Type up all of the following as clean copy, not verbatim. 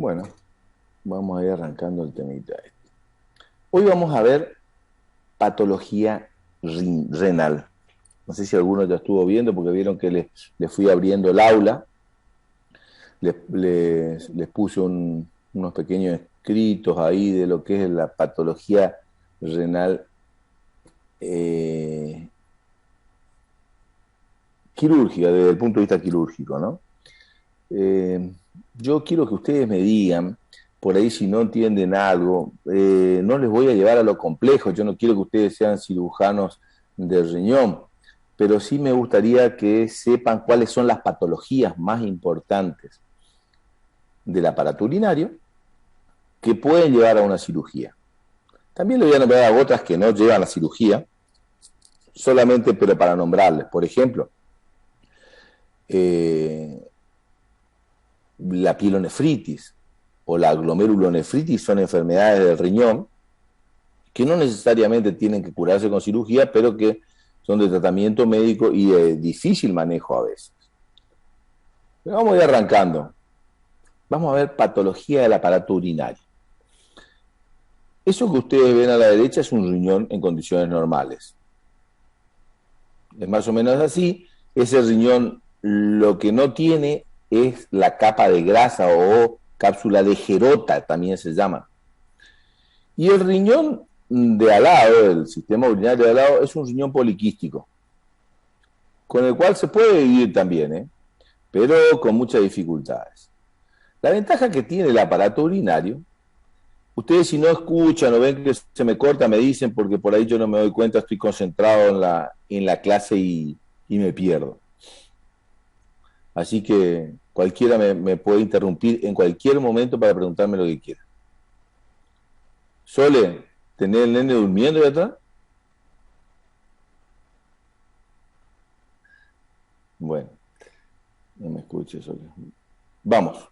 Bueno, vamos a ir arrancando el temita. Hoy vamos a ver patología renal. No sé si alguno ya estuvo viendo, porque vieron que les fui abriendo el aula, les puse unos pequeños escritos ahí de lo que es la patología renal eh, quirúrgica, desde el punto de vista quirúrgico, ¿no? Yo quiero que ustedes me digan, por ahí si no entienden algo, no les voy a llevar a lo complejo, yo no quiero que ustedes sean cirujanos de riñón, pero sí me gustaría que sepan cuáles son las patologías más importantes del aparato urinario que pueden llevar a una cirugía. También le voy a nombrar a otras que no llevan a cirugía, solamente pero para nombrarles. Por ejemplo, la pielonefritis o la glomerulonefritis son enfermedades del riñón que no necesariamente tienen que curarse con cirugía, pero que son de tratamiento médico y de difícil manejo a veces. Pero vamos a ir arrancando. Vamos a ver patología del aparato urinario. Eso que ustedes ven a la derecha es un riñón en condiciones normales. Es más o menos así. Ese riñón lo que no tiene es la capa de grasa o cápsula de Gerota, también se llama. Y el riñón de al lado, el sistema urinario de al lado, es un riñón poliquístico, con el cual se puede vivir también, pero con muchas dificultades. La ventaja que tiene el aparato urinario, ustedes si no escuchan o ven que se me corta, me dicen, porque por ahí yo no me doy cuenta, estoy concentrado en la clase y me pierdo. Así que cualquiera me puede interrumpir en cualquier momento para preguntarme lo que quiera. Sole, ¿tener el nene durmiendo de atrás? Bueno, no me escuche, Sole. Vamos.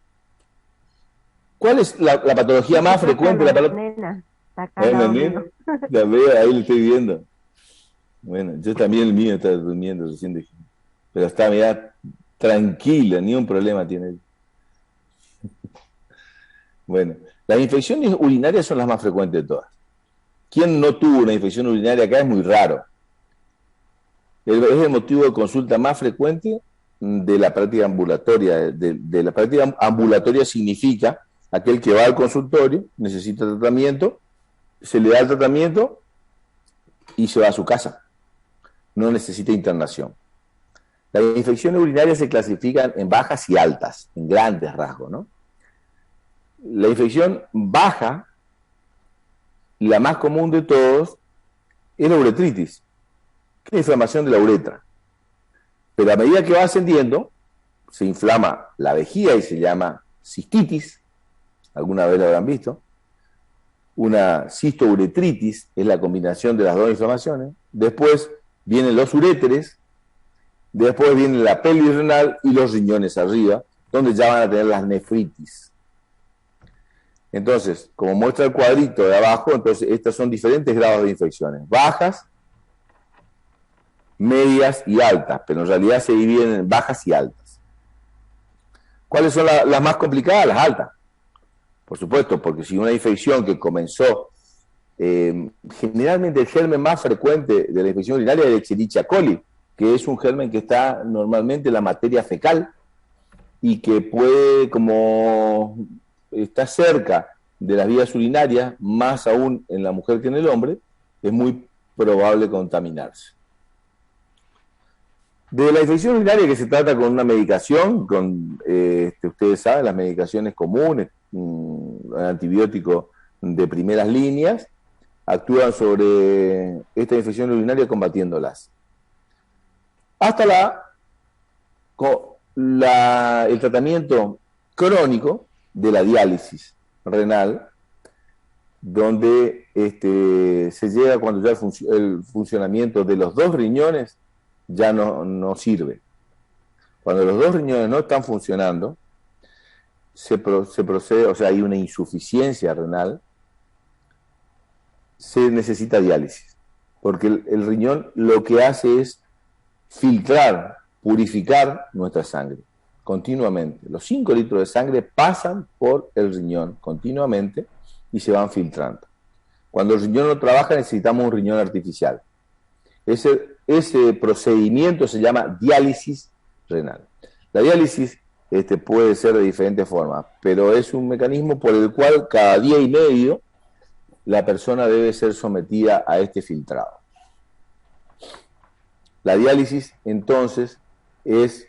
¿Cuál es la patología más frecuente? Nena, está acá al ¿La lado mío. nena? La veo, ahí lo estoy viendo. Bueno, yo también el mío está durmiendo recién, pero está, mira, tranquila, ni un problema tiene. Bueno, las infecciones urinarias son las más frecuentes de todas. ¿Quién no tuvo una infección urinaria acá? Es muy raro. Es el motivo de consulta más frecuente de la práctica ambulatoria. De la práctica ambulatoria significa aquel que va al consultorio, necesita tratamiento, se le da el tratamiento y se va a su casa. No necesita internación. Las infecciones urinarias se clasifican en bajas y altas, en grandes rasgos, ¿no? La infección baja, la más común de todos, es la uretritis, que es la inflamación de la uretra. Pero a medida que va ascendiendo, se inflama la vejiga y se llama cistitis, alguna vez lo habrán visto. Una cistouretritis es la combinación de las dos inflamaciones. Después vienen los uréteres, después viene la pelvis renal y los riñones arriba, donde ya van a tener las nefritis. Entonces, como muestra el cuadrito de abajo, entonces estos son diferentes grados de infecciones, bajas, medias y altas, pero en realidad se dividen en bajas y altas. ¿Cuáles son las más complicadas? Las altas, por supuesto, porque si una infección que comenzó, generalmente el germen más frecuente de la infección urinaria es el Escherichia coli, que es un germen que está normalmente en la materia fecal y que puede, como está cerca de las vías urinarias, más aún en la mujer que en el hombre, es muy probable contaminarse. De la infección urinaria que se trata con una medicación, ustedes saben, las medicaciones comunes, antibiótico de primeras líneas, actúan sobre esta infección urinaria combatiéndolas. Hasta el tratamiento crónico de la diálisis renal, donde se llega cuando ya el funcionamiento de los dos riñones ya no sirve. Cuando los dos riñones no están funcionando, se procede, o sea, hay una insuficiencia renal, se necesita diálisis, porque el riñón lo que hace es filtrar, purificar nuestra sangre. continuamente. Los 5 litros de sangre pasan por el riñón continuamente y se van filtrando. Cuando el riñón no trabaja necesitamos un riñón artificial. Ese procedimiento se llama diálisis renal. La diálisis puede ser de diferentes formas, pero es un mecanismo por el cual cada día y medio la persona debe ser sometida a este filtrado. La diálisis, entonces, es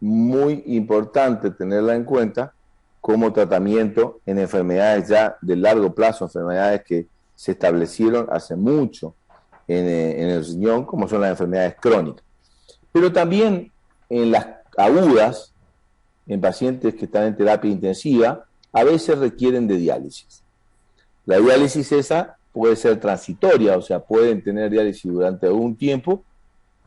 muy importante tenerla en cuenta como tratamiento en enfermedades ya de largo plazo, enfermedades que se establecieron hace mucho en el riñón, como son las enfermedades crónicas. Pero también en las agudas, en pacientes que están en terapia intensiva, a veces requieren de diálisis. La diálisis esa puede ser transitoria, o sea, pueden tener diálisis durante algún tiempo,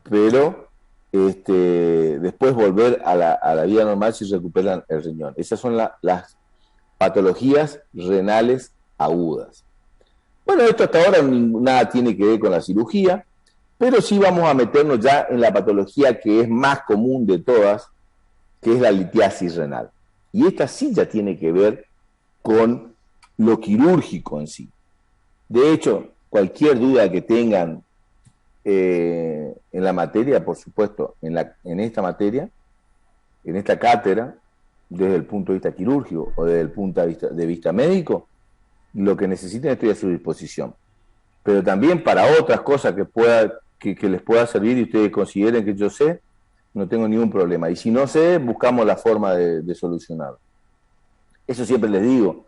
pero después volver a la vida normal si recuperan el riñón. Esas son las patologías renales agudas. Bueno, esto hasta ahora nada tiene que ver con la cirugía, pero sí vamos a meternos ya en la patología que es más común de todas, que es la litiasis renal. Y esta sí ya tiene que ver con lo quirúrgico en sí. De hecho, cualquier duda que tengan en la materia, por supuesto, en esta materia, en esta cátedra, desde el punto de vista quirúrgico o desde el punto de vista médico, lo que necesiten estoy a su disposición. Pero también para otras cosas que les pueda servir y ustedes consideren que yo sé, no tengo ningún problema. Y si no sé, buscamos la forma de solucionarlo. Eso siempre les digo.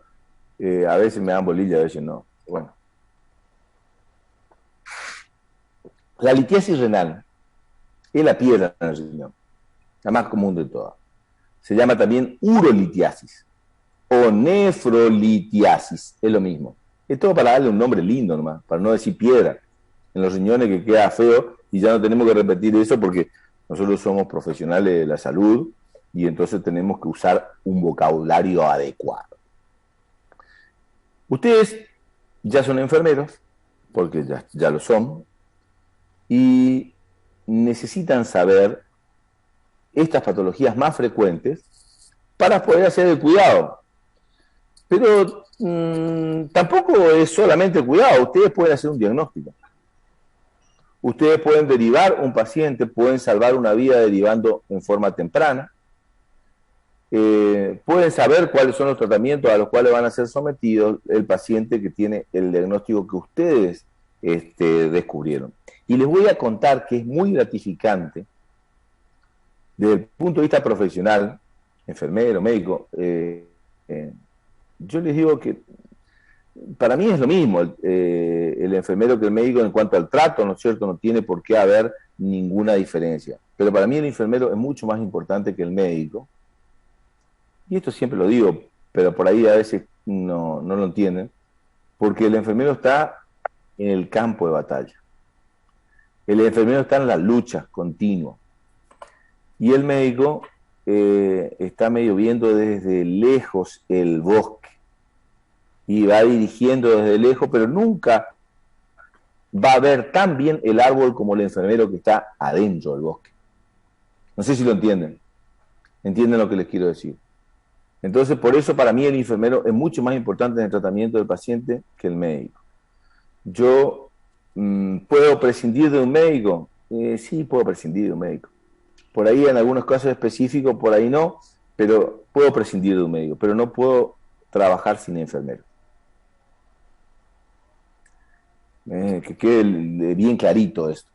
A veces me dan bolilla, a veces no. Bueno. La litiasis renal es la piedra en el riñón, la más común de todas. Se llama también urolitiasis o nefrolitiasis, es lo mismo. Es todo para darle un nombre lindo nomás, para no decir piedra en los riñones, que queda feo, y ya no tenemos que repetir eso porque nosotros somos profesionales de la salud y entonces tenemos que usar un vocabulario adecuado. Ustedes ya son enfermeros, porque ya lo son, y necesitan saber estas patologías más frecuentes para poder hacer el cuidado. Pero tampoco es solamente el cuidado, ustedes pueden hacer un diagnóstico. Ustedes pueden derivar un paciente, pueden salvar una vida derivando en forma temprana. Pueden saber cuáles son los tratamientos a los cuales van a ser sometidos el paciente que tiene el diagnóstico que ustedes descubrieron. Y les voy a contar que es muy gratificante desde el punto de vista profesional, enfermero, médico. Yo les digo que para mí es lo mismo el enfermero que el médico en cuanto al trato, ¿no es cierto? No tiene por qué haber ninguna diferencia. Pero para mí el enfermero es mucho más importante que el médico. Y esto siempre lo digo, pero por ahí a veces no lo entienden, porque el enfermero está en el campo de batalla. El enfermero está en la lucha continua. Y el médico está medio viendo desde lejos el bosque. Y va dirigiendo desde lejos, pero nunca va a ver tan bien el árbol como el enfermero que está adentro del bosque. No sé si lo entienden. ¿Entienden lo que les quiero decir? Entonces, por eso para mí el enfermero es mucho más importante en el tratamiento del paciente que el médico. Yo ¿puedo prescindir de un médico? Sí, puedo prescindir de un médico. Por ahí en algunos casos específicos, por ahí no, pero puedo prescindir de un médico, pero no puedo trabajar sin enfermero. Que quede bien clarito esto.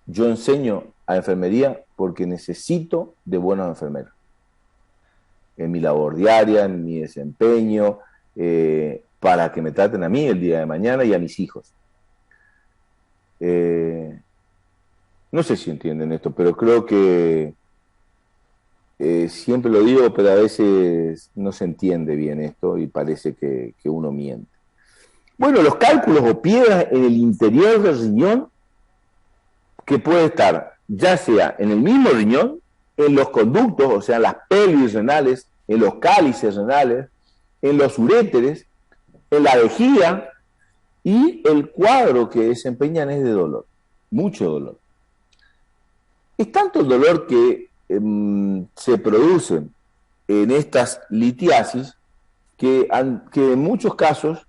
Yo enseño a enfermería porque necesito de buenos enfermeros. En mi labor diaria, en mi desempeño, para que me traten a mí el día de mañana y a mis hijos. No sé si entienden esto, pero creo que siempre lo digo, pero a veces no se entiende bien esto y parece que uno miente. Bueno, los cálculos o piedras en el interior del riñón, que puede estar ya sea en el mismo riñón, en los conductos, o sea, las pelvis renales, en los cálices renales, en los uréteres, en la vejiga, y el cuadro que desempeñan es de dolor, mucho dolor. Es tanto el dolor que se producen en estas litiasis que en muchos casos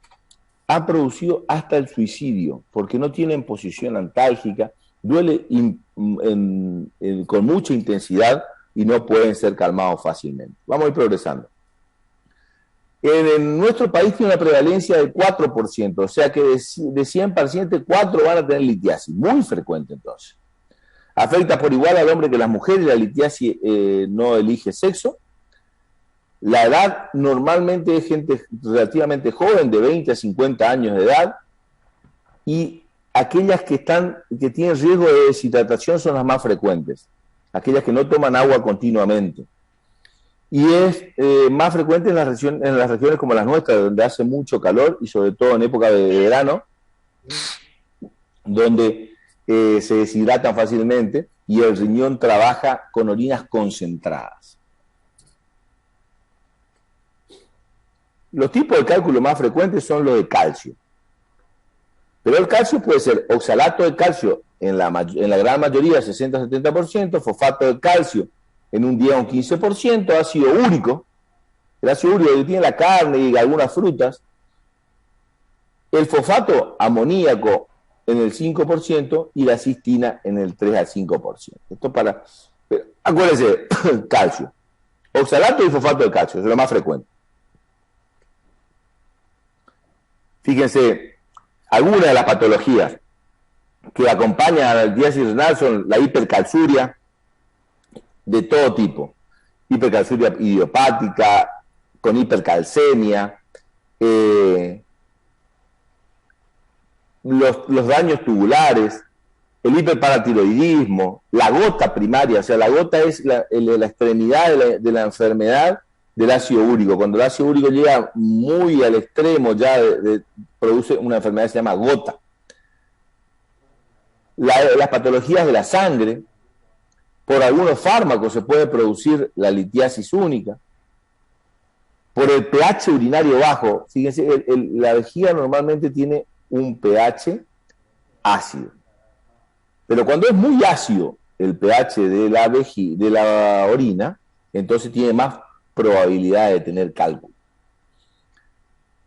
han producido hasta el suicidio, porque no tienen posición antálgica, duele con mucha intensidad y no pueden ser calmados fácilmente. Vamos a ir progresando. En nuestro país tiene una prevalencia del 4%, o sea que de 100 pacientes, 4 van a tener litiasis, muy frecuente entonces. Afecta por igual al hombre que a las mujeres, la litiasis no elige sexo. La edad normalmente es gente relativamente joven, de 20 a 50 años de edad, y aquellas que tienen riesgo de deshidratación son las más frecuentes, aquellas que no toman agua continuamente. Y es más frecuente en las regiones como las nuestras, donde hace mucho calor y sobre todo en época de verano, donde se deshidratan fácilmente y el riñón trabaja con orinas concentradas. Los tipos de cálculo más frecuentes son los de calcio. Pero el calcio puede ser oxalato de calcio en la gran mayoría, 60-70%, fosfato de calcio en un 10 o un 15%, ácido úrico, el ácido úrico que tiene la carne y algunas frutas, el fosfato amoníaco en el 5% y la cistina en el 3 al 5%. Esto para, acuérdense, calcio, oxalato y fosfato de calcio, es lo más frecuente. Fíjense, algunas de las patologías que acompañan a la litiasis renal son la hipercalciuria de todo tipo, hipercalciuria idiopática, con hipercalcemia, los daños tubulares, el hiperparatiroidismo, la gota primaria, o sea, la gota es la extremidad de la enfermedad del ácido úrico. Cuando el ácido úrico llega muy al extremo, ya produce una enfermedad que se llama gota. Las patologías de la sangre, por algunos fármacos se puede producir la litiasis única. Por el pH urinario bajo, fíjense, la vejiga normalmente tiene un pH ácido. Pero cuando es muy ácido el pH de la orina, entonces tiene más probabilidad de tener cálculo.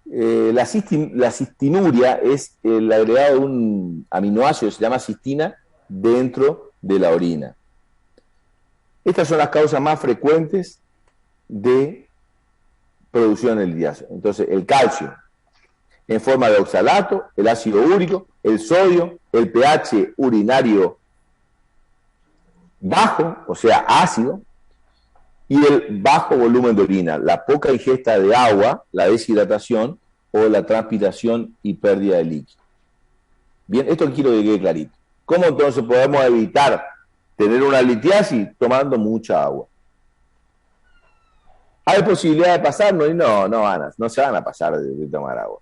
La cistinuria es el agregado de un aminoácido que se llama cistina dentro de la orina. Estas son las causas más frecuentes de producción del litiasis. Entonces, el calcio en forma de oxalato, el ácido úrico, el sodio, el pH urinario bajo, o sea, ácido, y el bajo volumen de orina, la poca ingesta de agua, la deshidratación o la transpiración y pérdida de líquido. Bien, esto quiero que quede clarito. ¿Cómo entonces podemos evitar tener una litiasis? Tomando mucha agua. ¿Hay posibilidad de pasarnos? No se van a pasar de tomar agua.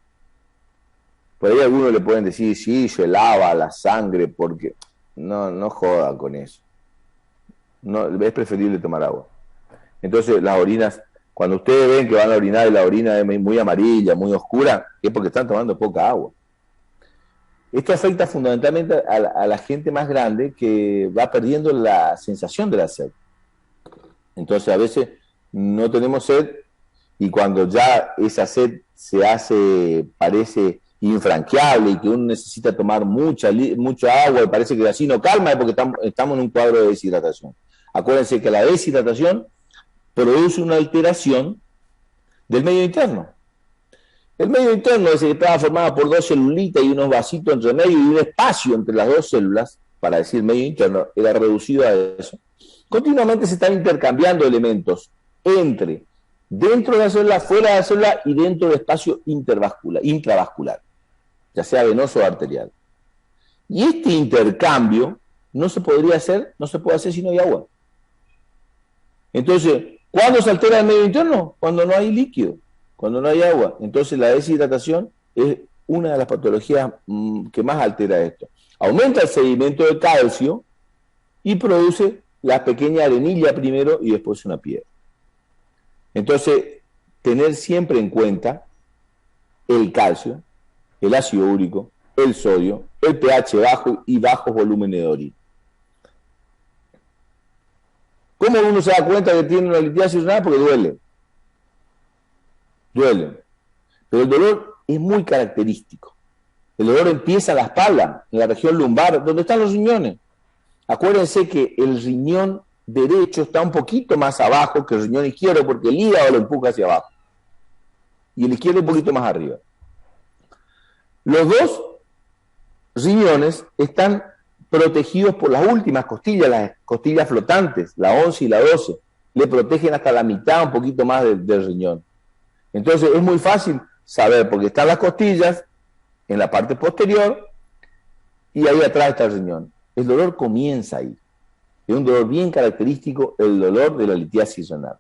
Por ahí algunos le pueden decir, sí, se lava la sangre, porque no jodan con eso. No, es preferible tomar agua. Entonces las orinas, cuando ustedes ven que van a orinar y la orina es muy amarilla, muy oscura, es porque están tomando poca agua. Esto afecta fundamentalmente a la gente más grande que va perdiendo la sensación de la sed. Entonces a veces no tenemos sed y cuando ya esa sed parece infranqueable y que uno necesita tomar mucha agua y parece que así no calma, es porque estamos en un cuadro de deshidratación. Acuérdense que la deshidratación produce una alteración del medio interno. El medio interno es el que estaba formado por 2 celulitas y unos vasitos entre medio y un espacio entre las 2 células, para decir medio interno, era reducido a eso. Continuamente se están intercambiando elementos dentro de la célula, fuera de la célula y dentro del espacio intravascular, ya sea venoso o arterial. Y este intercambio no se puede hacer si no hay agua. Entonces, ¿cuándo se altera el medio interno? Cuando no hay líquido, cuando no hay agua. Entonces la deshidratación es una de las patologías que más altera esto. Aumenta el sedimento de calcio y produce la pequeña arenilla primero y después una piedra. Entonces, tener siempre en cuenta el calcio, el ácido úrico, el sodio, el pH bajo y bajos volúmenes de orina. ¿Cómo uno se da cuenta que tiene una litiasis urinaria? Porque duele. Pero el dolor es muy característico. El dolor empieza en la espalda, en la región lumbar, donde están los riñones. Acuérdense que el riñón derecho está un poquito más abajo que el riñón izquierdo, porque el hígado lo empuja hacia abajo. Y el izquierdo un poquito más arriba. Los dos riñones están protegidos por las últimas costillas, las costillas flotantes, la 11 y la 12. Le protegen hasta la mitad, un poquito más del riñón. Entonces es muy fácil saber, porque están las costillas en la parte posterior y ahí atrás está el riñón. El dolor comienza ahí. Es un dolor bien característico, el dolor de la litiasis renal.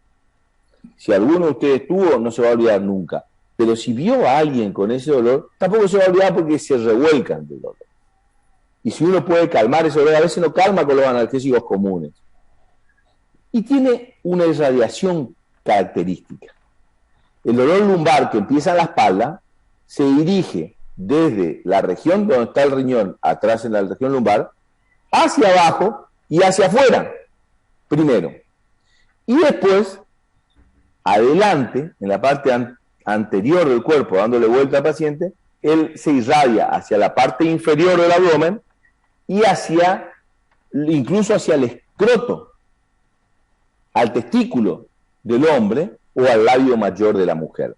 Si alguno de ustedes tuvo, no se va a olvidar nunca. Pero si vio a alguien con ese dolor, tampoco se va a olvidar porque se revuelcan del dolor. Y si uno puede calmar ese dolor, a veces no calma con los analgésicos comunes. Y tiene una irradiación característica. El dolor lumbar que empieza en la espalda se dirige desde la región donde está el riñón, atrás en la región lumbar, hacia abajo y hacia afuera, primero. Y después, adelante, en la parte anterior del cuerpo, dándole vuelta al paciente, él se irradia hacia la parte inferior del abdomen y incluso hacia el escroto, al testículo del hombre o al labio mayor de la mujer.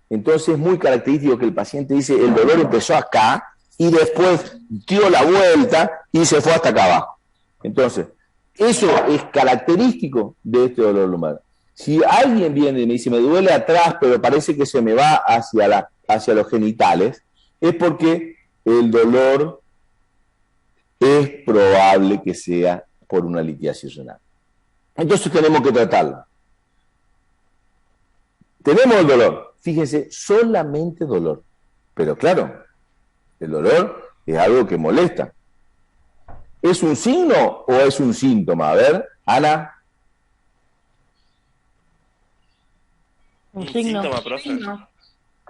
Entonces es muy característico que el paciente dice, el dolor empezó acá y después dio la vuelta y se fue hasta acá abajo. Entonces, eso es característico de este dolor lumbar. Si alguien viene y me dice, me duele atrás, pero parece que se me va hacia los genitales, es porque el dolor es probable que sea por una litiasis renal. Entonces tenemos que tratarlo. Tenemos el dolor, fíjense, solamente dolor. Pero claro, el dolor es algo que molesta. ¿Es un signo o es un síntoma? A ver, Ana. Un síntoma, profe.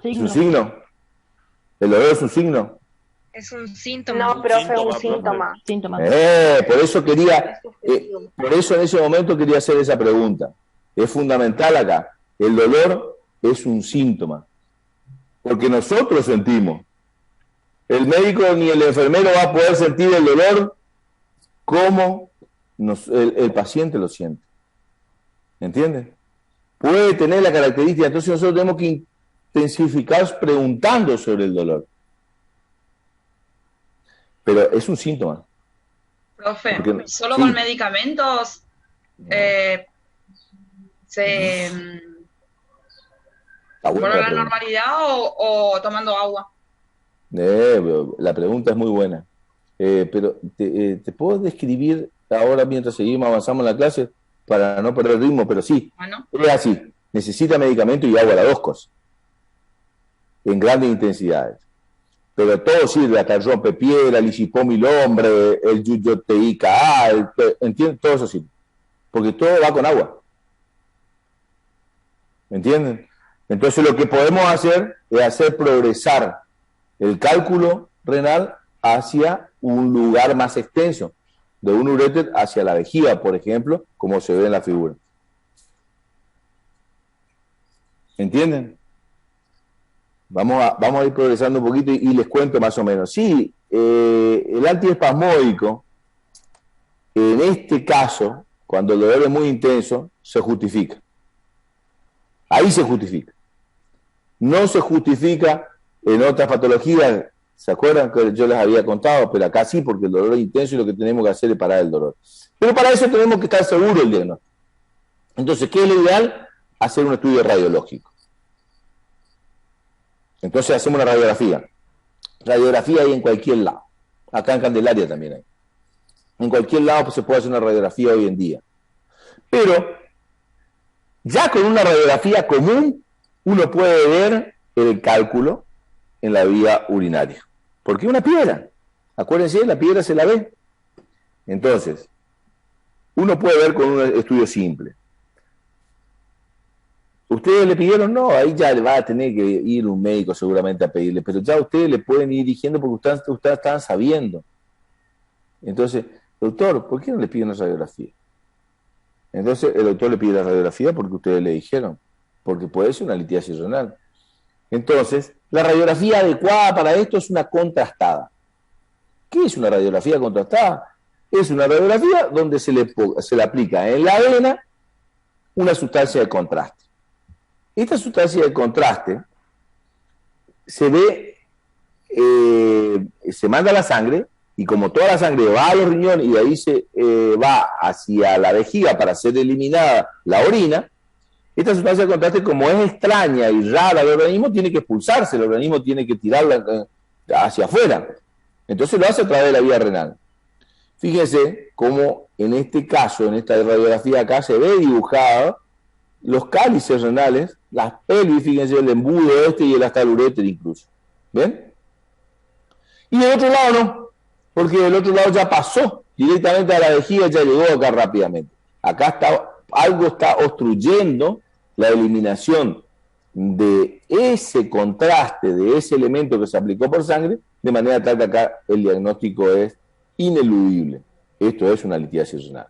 ¿Es un signo? ¿El dolor es un signo? Es un síntoma. No, profe, un síntoma. Por eso en ese momento quería hacer esa pregunta. Es fundamental acá. El dolor es un síntoma. Porque nosotros sentimos. El médico ni el enfermero va a poder sentir el dolor como el paciente lo siente. ¿Entienden? Puede tener la característica, entonces nosotros tenemos que intensificar preguntando sobre el dolor. Pero es un síntoma. Profe, Porque, ¿solo sí. con medicamentos se vuelve a la normalidad o tomando agua? La pregunta es muy buena. Pero te puedo describir ahora mientras seguimos avanzando en la clase para no perder el ritmo, pero sí, Bueno. es así. Necesita medicamento y agua, las dos cosas. En grandes intensidades. Pero todo sirve, hasta el rompepiedra, el isipomil-hombre, el yuyoteíca, ¿entienden? Todo eso sirve. Porque todo va con agua. ¿Entienden? Entonces lo que podemos hacer es hacer progresar el cálculo renal hacia un lugar más extenso, de un uréter hacia la vejiga, por ejemplo, como se ve en la figura. ¿Entienden? Vamos a ir progresando un poquito y les cuento más o menos. Sí, el antiespasmódico, en este caso, cuando el dolor es muy intenso, se justifica. Ahí se justifica. No se justifica en otras patologías. ¿Se acuerdan que yo les había contado? Pero acá sí, porque el dolor es intenso y lo que tenemos que hacer es parar el dolor. Pero para eso tenemos que estar seguros del diagnóstico. Entonces, ¿qué es lo ideal? Hacer un estudio radiológico. Entonces hacemos una radiografía. Radiografía hay en cualquier lado. Acá en Candelaria también hay. En cualquier lado pues, se puede hacer una radiografía hoy en día. Pero ya con una radiografía común uno puede ver el cálculo en la vía urinaria. Porque es una piedra. Acuérdense, la piedra se la ve. Entonces, uno puede ver con un estudio simple. Ustedes le pidieron, no, ahí ya le va a tener que ir un médico seguramente a pedirle, pero ya ustedes le pueden ir dirigiendo porque ustedes están sabiendo. Entonces, doctor, ¿por qué no le piden una radiografía? Entonces el doctor le pide la radiografía porque ustedes le dijeron, porque puede ser una litiasis renal. Entonces, la radiografía adecuada para esto es una contrastada. ¿Qué es una radiografía contrastada? Es una radiografía donde se le aplica en la vena una sustancia de contraste. Esta sustancia de contraste se ve, se manda a la sangre, y como toda la sangre va a los riñones y de ahí se va hacia la vejiga para ser eliminada la orina, esta sustancia de contraste, como es extraña y rara al organismo, tiene que expulsarse, el organismo tiene que tirarla hacia afuera. Entonces lo hace a través de la vía renal. Fíjense cómo en este caso, en esta radiografía acá, se ve dibujado los cálices renales, las pelvis, fíjense el embudo y el hasta el uréter incluso. ¿Ven? Y del otro lado no, porque del otro lado ya pasó directamente a la vejiga, ya llegó acá rápidamente. Acá algo está obstruyendo la eliminación de ese contraste, de ese elemento que se aplicó por sangre, de manera tal que acá el diagnóstico es ineludible. Esto es una litiasis renal.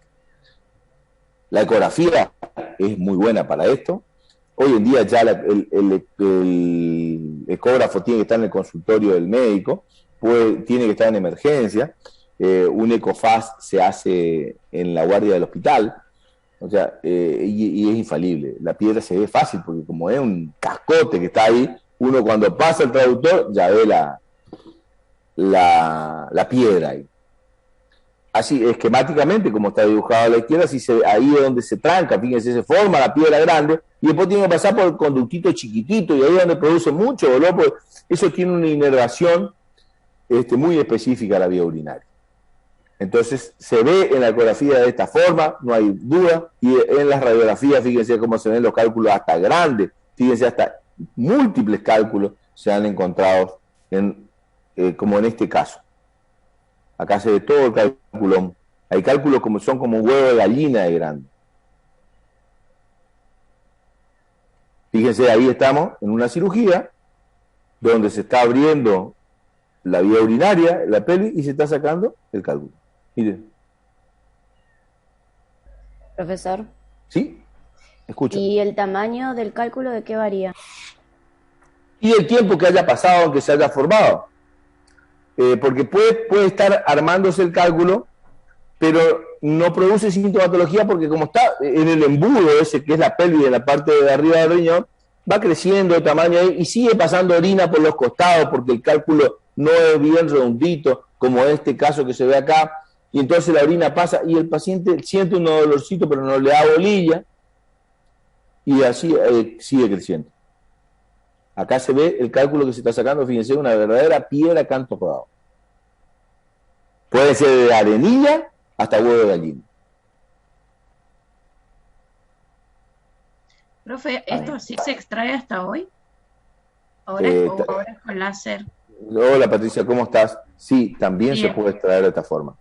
La ecografía es muy buena para esto. Hoy en día ya el ecógrafo tiene que estar en el consultorio del médico, tiene que estar en emergencia. Un ecofaz se hace en la guardia del hospital, o sea, y es infalible. La piedra se ve fácil porque como es un cascote que está ahí, uno cuando pasa el traductor ya ve la piedra ahí. Así, esquemáticamente, como está dibujado a la izquierda, ahí es donde se tranca, fíjense, se forma la piedra grande, y después tiene que pasar por el conductito chiquitito, y ahí es donde produce mucho dolor, porque eso tiene una inervación muy específica a la vía urinaria. Entonces, se ve en la ecografía de esta forma, no hay duda, y en las radiografías, fíjense cómo se ven los cálculos hasta grandes, fíjense, hasta múltiples cálculos se han encontrado, como en este caso. Acá se ve todo el cálculo. Hay cálculos como son como un huevo de gallina de grande. Fíjense, ahí estamos en una cirugía donde se está abriendo la vía urinaria, la pelvis, y se está sacando el cálculo. Miren. Profesor. ¿Sí? Escucha. ¿Y el tamaño del cálculo de qué varía? Y el tiempo que haya pasado, que se haya formado. Porque puede estar armándose el cálculo, pero no produce sintomatología porque como está en el embudo ese que es la pelvis, en la parte de arriba del riñón, va creciendo de tamaño ahí y sigue pasando orina por los costados porque el cálculo no es bien redondito, como este caso que se ve acá, y entonces la orina pasa y el paciente siente un dolorcito pero no le da bolilla y así sigue creciendo. Acá se ve el cálculo que se está sacando, fíjense, una verdadera piedra canto rodado. Puede ser de arenilla hasta huevo de gallina. Profe, ¿esto sí se extrae hasta hoy? ¿Ahora es con láser? Hola Patricia, ¿cómo estás? Sí, también se puede extraer de esta forma.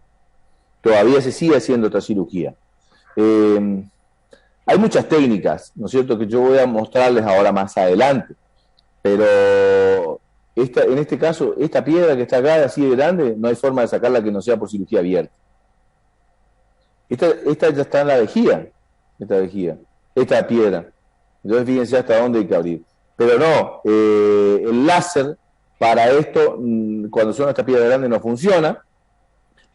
Todavía se sigue haciendo otra cirugía. Hay muchas técnicas, ¿no es cierto?, que yo voy a mostrarles ahora más adelante. Pero en este caso, esta piedra que está acá, así de grande, no hay forma de sacarla que no sea por cirugía abierta. Esta ya está en la vejiga, esta piedra. Entonces fíjense hasta dónde hay que abrir. Pero no, el láser para esto, cuando son estas piedras grandes, no funciona.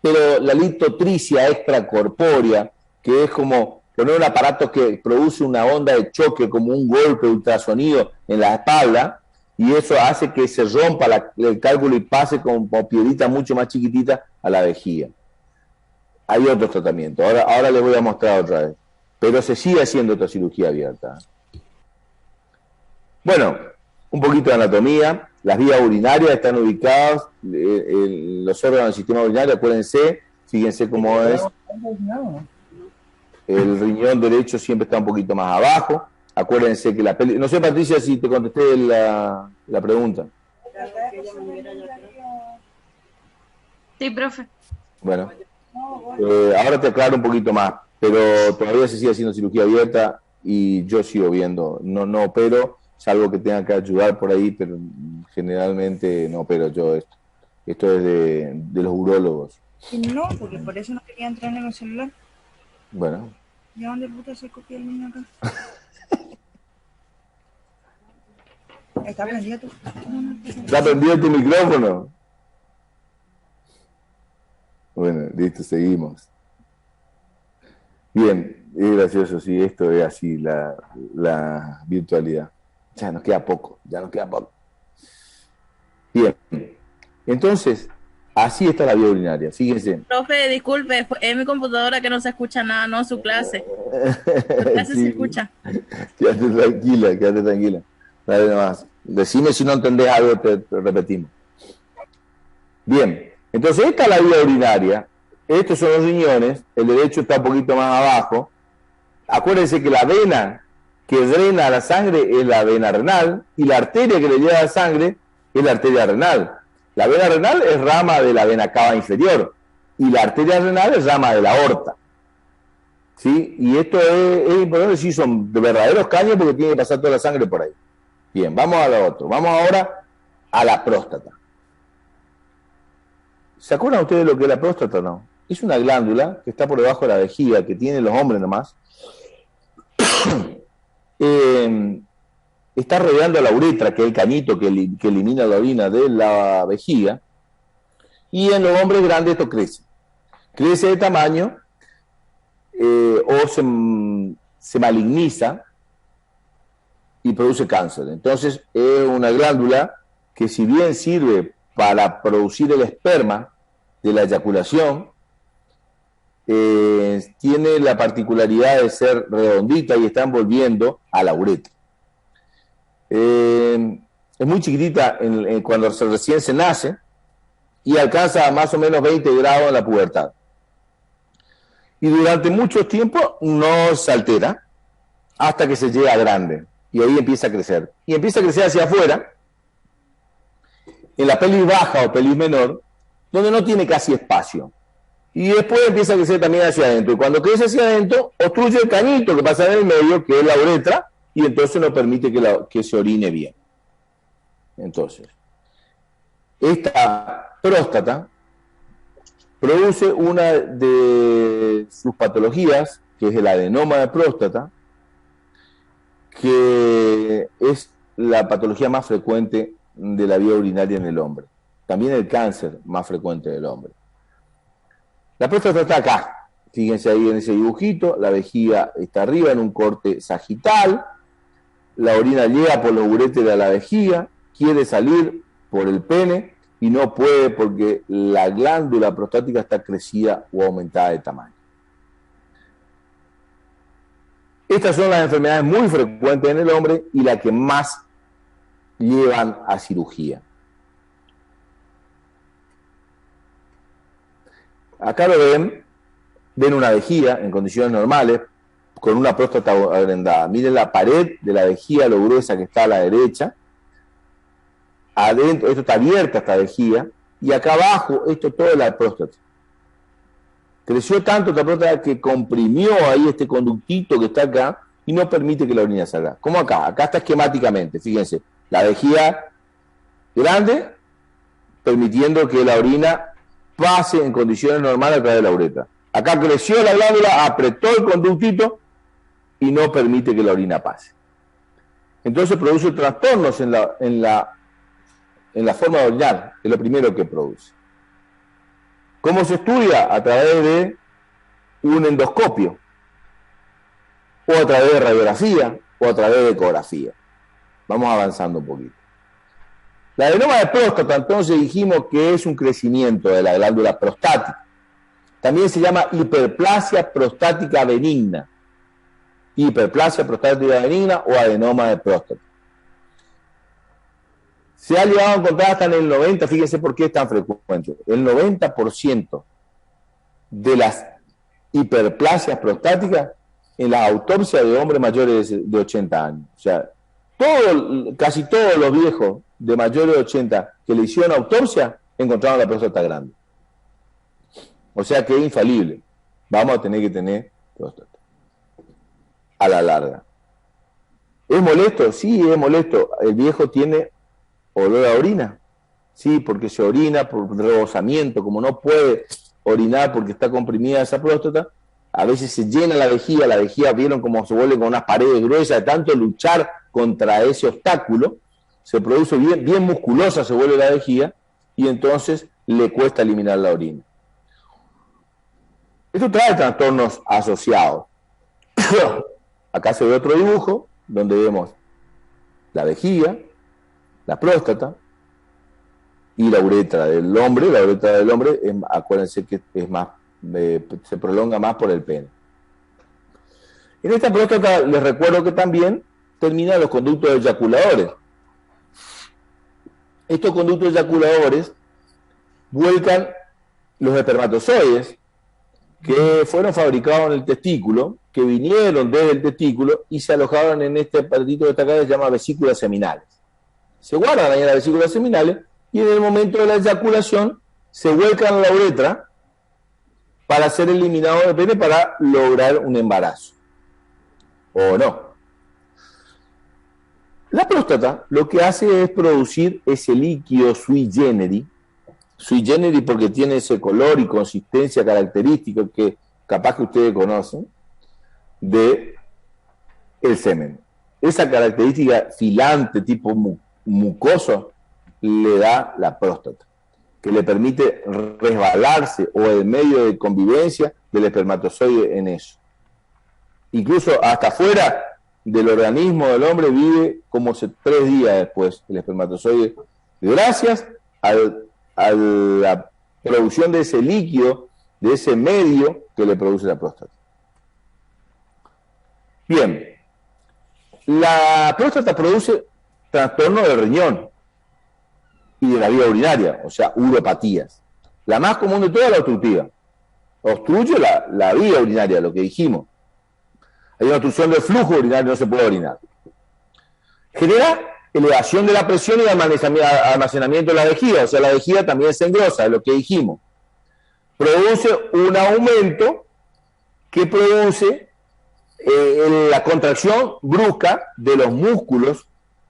Pero la litotricia extracorpórea, que es como poner un aparato que produce una onda de choque, como un golpe ultrasonido en la espalda, y eso hace que se rompa el cálculo y pase como piedrita mucho más chiquitita a la vejiga. Hay otros tratamientos, ahora les voy a mostrar otra vez, pero se sigue haciendo otra cirugía abierta. Bueno, un poquito de anatomía. Las vías urinarias están ubicadas, los órganos del sistema urinario, acuérdense, fíjense cómo es. El riñón derecho siempre está un poquito más abajo. Acuérdense que la pelvis... No sé, Patricia, si te contesté la pregunta. Sí, profe. Bueno, ahora te aclaro un poquito más, pero todavía se sigue haciendo cirugía abierta y yo sigo viendo. No opero, salvo que tenga que ayudar por ahí, pero generalmente no opero yo esto. Esto es de los urólogos. No, porque por eso no quería entrar en el celular. Bueno, ¿Y a dónde puta se copia el niño acá? ¿Está prendido tu? ¿Está prendido tu micrófono? Bueno, listo, seguimos. Bien, es gracioso, sí, esto es así, la virtualidad. Ya nos queda poco. Bien, entonces, así está la vía urinaria, fíjense. Profe, disculpe, es mi computadora que no se escucha nada, no su clase. Su clase Sí, se escucha. quédate tranquila. Dale nomás. Decime si no entendés algo, te repetimos. Bien, entonces esta es la vía urinaria. Estos son los riñones, el derecho está un poquito más abajo. Acuérdense que la vena que drena la sangre es la vena renal y la arteria que le lleva la sangre es la arteria renal. La vena renal es rama de la vena cava inferior y la arteria renal es rama de la aorta. ¿Sí? Y esto es importante, sí, son de verdaderos caños porque tiene que pasar toda la sangre por ahí. Bien, vamos a lo otro. Vamos ahora a la próstata. ¿Se acuerdan ustedes de lo que es la próstata o no? Es una glándula que está por debajo de la vejiga, que tienen los hombres nomás. Está rodeando la uretra, que es el cañito que elimina la orina de la vejiga. Y en los hombres grandes esto crece. Crece de tamaño o se maligniza y produce cáncer. Entonces es una glándula que, si bien sirve para producir el esperma de la eyaculación, tiene la particularidad de ser redondita y está envolviendo a la uretra. Es muy chiquitita cuando recién se nace y alcanza más o menos 20 grados en la pubertad. Y durante mucho tiempo no se altera hasta que se llega grande y ahí empieza a crecer. Y empieza a crecer hacia afuera, en la pelvis baja o pelvis menor, donde no tiene casi espacio. Y después empieza a crecer también hacia adentro. Y cuando crece hacia adentro, obstruye el cañito que pasa en el medio, que es la uretra, y entonces no permite que se orine bien. Entonces, esta próstata produce una de sus patologías, que es el adenoma de próstata, que es la patología más frecuente de la vía urinaria en el hombre. También el cáncer más frecuente del hombre. La próstata está acá. Fíjense ahí en ese dibujito, la vejiga está arriba en un corte sagital, la orina llega por los uréteres a la vejiga, quiere salir por el pene y no puede porque la glándula prostática está crecida o aumentada de tamaño. Estas son las enfermedades muy frecuentes en el hombre y las que más llevan a cirugía. Acá lo ven una vejiga en condiciones normales con una próstata agrandada. Miren la pared de la vejiga, lo gruesa que está a la derecha. Adentro, esto está abierta, esta vejiga, y acá abajo, esto todo es la próstata. Creció tanto esta próstata que comprimió ahí este conductito que está acá y no permite que la orina salga. Como acá está esquemáticamente, fíjense, la vejiga grande permitiendo que la orina pase en condiciones normales a través de la uretra. Acá creció la glándula, apretó el conductito y no permite que la orina pase. Entonces produce trastornos en la forma de orinar, es lo primero que produce. ¿Cómo se estudia? A través de un endoscopio, o a través de radiografía, o a través de ecografía. Vamos avanzando un poquito. La adenoma de próstata, entonces dijimos que es un crecimiento de la glándula prostática. También se llama hiperplasia prostática benigna. Hiperplasia prostática benigna o adenoma de próstata. Se ha llegado a encontrar hasta en el 90%, fíjense por qué es tan frecuente. El 90% de las hiperplasias prostáticas en las autopsias de hombres mayores de 80 años. O sea, casi todos los viejos de mayores de 80 que le hicieron autopsia encontraron la próstata grande. O sea que es infalible. Vamos a tener que tener próstata a la larga. ¿Es molesto? Sí, es molesto. El viejo tiene olor a orina. Sí, porque se orina por rebosamiento. Como no puede orinar porque está comprimida esa próstata, a veces se llena la vejiga, vieron cómo se vuelve con unas paredes gruesas, de tanto luchar contra ese obstáculo, se produce bien musculosa, se vuelve la vejiga, y entonces le cuesta eliminar la orina. Esto trae trastornos asociados. Acá se ve otro dibujo, donde vemos la vejiga, la próstata, y la uretra del hombre. La uretra del hombre, acuérdense que es más, se prolonga más por el pene. En esta próstata les recuerdo que también terminan los conductos eyaculadores. Estos conductos eyaculadores vuelcan los espermatozoides que fueron fabricados en el testículo, que vinieron desde el testículo y se alojaron en este aparatito de esta acá que se llama vesículas seminales. Se guardan ahí en las vesículas seminales y en el momento de la eyaculación se vuelcan a la uretra para ser eliminado del pene para lograr un embarazo. ¿O no? La próstata lo que hace es producir ese líquido sui generis porque tiene ese color y consistencia característica que capaz que ustedes conocen de el semen. Esa característica filante tipo mucoso le da la próstata, que le permite resbalarse o el medio de convivencia del espermatozoide en eso. Incluso hasta fuera del organismo del hombre vive como 3 días después el espermatozoide, gracias a la producción de ese líquido, de ese medio que le produce la próstata. Bien, la próstata produce trastorno del riñón y de la vía urinaria, o sea, uropatías. La más común de todas es la obstructiva. Obstruye la vía urinaria, lo que dijimos. Hay una obstrucción del flujo urinario, no se puede orinar. Genera elevación de la presión y almacenamiento de la vejiga, o sea, la vejiga también se engrosa, es lo que dijimos. Produce un aumento que produce la contracción brusca de los músculos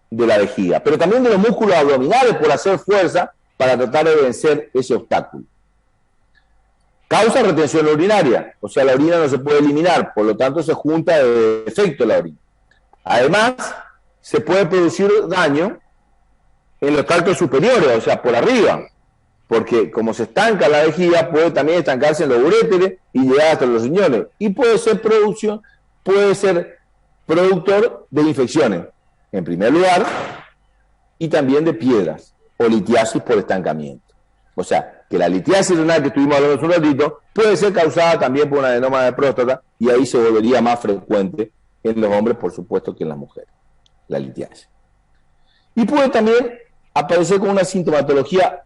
de la vejiga, pero también de los músculos abdominales por hacer fuerza para tratar de vencer ese obstáculo. Causa retención urinaria, o sea, la orina no se puede eliminar, por lo tanto se junta de efecto la orina. Además, se puede producir daño en los tractos superiores, o sea, por arriba, porque como se estanca la vejiga, puede también estancarse en los uréteres y llegar hasta los riñones, y puede ser productor de infecciones, en primer lugar, y también de piedras o litiasis por estancamiento. O sea, que la litiasis renal que estuvimos hablando hace un ratito puede ser causada también por un adenoma de próstata y ahí se volvería más frecuente en los hombres, por supuesto, que en las mujeres, la litiasis. Y puede también aparecer con una sintomatología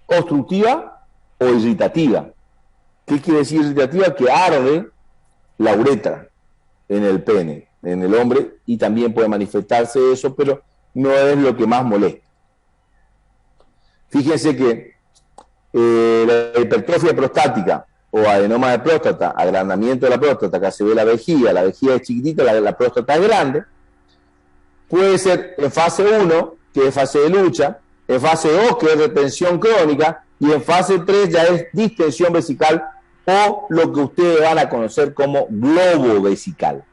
obstructiva o irritativa. ¿Qué quiere decir irritativa? Que arde la uretra en el pene, en el hombre, y también puede manifestarse eso, pero no es lo que más molesta. Fíjense que la hipertrofia prostática o adenoma de próstata, agrandamiento de la próstata, acá se ve la vejiga es chiquitita, la próstata es grande, puede ser en fase 1, que es fase de lucha, en fase 2, que es retención crónica, y en fase 3 ya es distensión vesical o lo que ustedes van a conocer como globo vesical.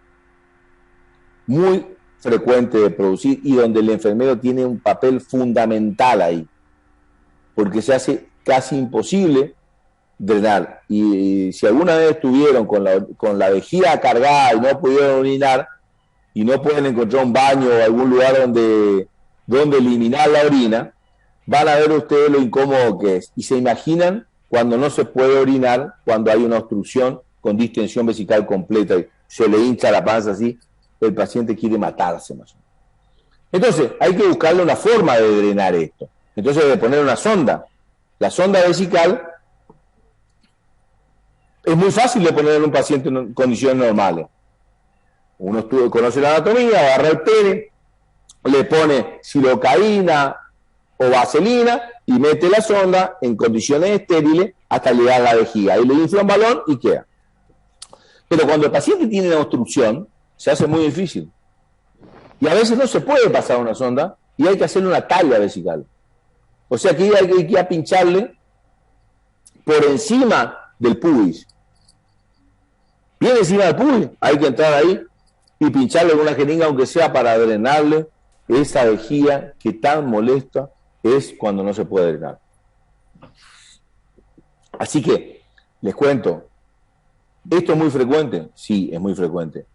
Muy frecuente de producir y donde el enfermero tiene un papel fundamental ahí, porque se hace casi imposible drenar. Y si alguna vez estuvieron con la vejiga cargada y no pudieron orinar y no pueden encontrar un baño o algún lugar donde eliminar la orina, van a ver ustedes lo incómodo que es. Y se imaginan cuando no se puede orinar, cuando hay una obstrucción con distensión vesical completa y se le hincha la panza así, el paciente quiere matarse más o menos. Entonces, hay que buscarle una forma de drenar esto. Entonces, hay que poner una sonda. La sonda vesical es muy fácil de poner en un paciente en condiciones normales. Uno conoce la anatomía, agarra el pene, le pone silocaína o vaselina y mete la sonda en condiciones estériles hasta llegar a la vejiga. Ahí le infla un balón y queda. Pero cuando el paciente tiene una obstrucción, se hace muy difícil. Y a veces no se puede pasar una sonda y hay que hacerle una talla vesical. O sea que hay que pincharle por encima del pubis. Viene encima del pus, hay que entrar ahí y pincharle con una jeringa, aunque sea para drenarle esa vejiga que tan molesta es cuando no se puede drenar. Así que, les cuento, ¿esto es muy frecuente? Sí, es muy frecuente.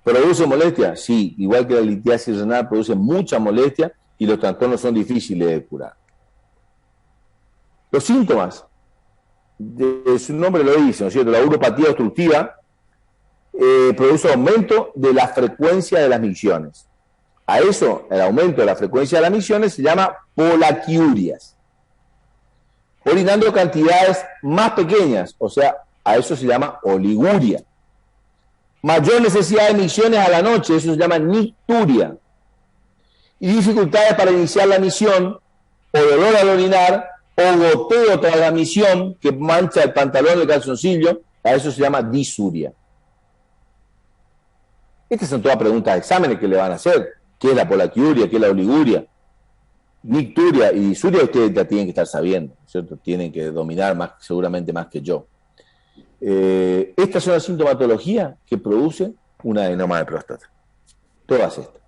¿Produce molestia? Sí, igual que la litiasis renal produce mucha molestia y los trastornos son difíciles de curar. Los síntomas, su nombre lo dice, ¿no es cierto? La uropatía obstructiva produce aumento de la frecuencia de las micciones. A eso, el aumento de la frecuencia de las micciones se llama polaquiurias. Orinando cantidades más pequeñas, o sea, a eso se llama oliguria. Mayor necesidad de micciones a la noche, eso se llama nicturia. Y dificultades para iniciar la misión, o dolor al orinar, o goteo tras la misión que mancha el pantalón del calzoncillo, a eso se llama disuria. Estas son todas preguntas de exámenes que le van a hacer. ¿Qué es la polaquiuria? ¿Qué es la oliguria? Nicturia y disuria ustedes ya tienen que estar sabiendo, ¿cierto? Tienen que dominar más, seguramente más que yo. Estas son las sintomatologías que produce un adenoma de próstata. Todas estas.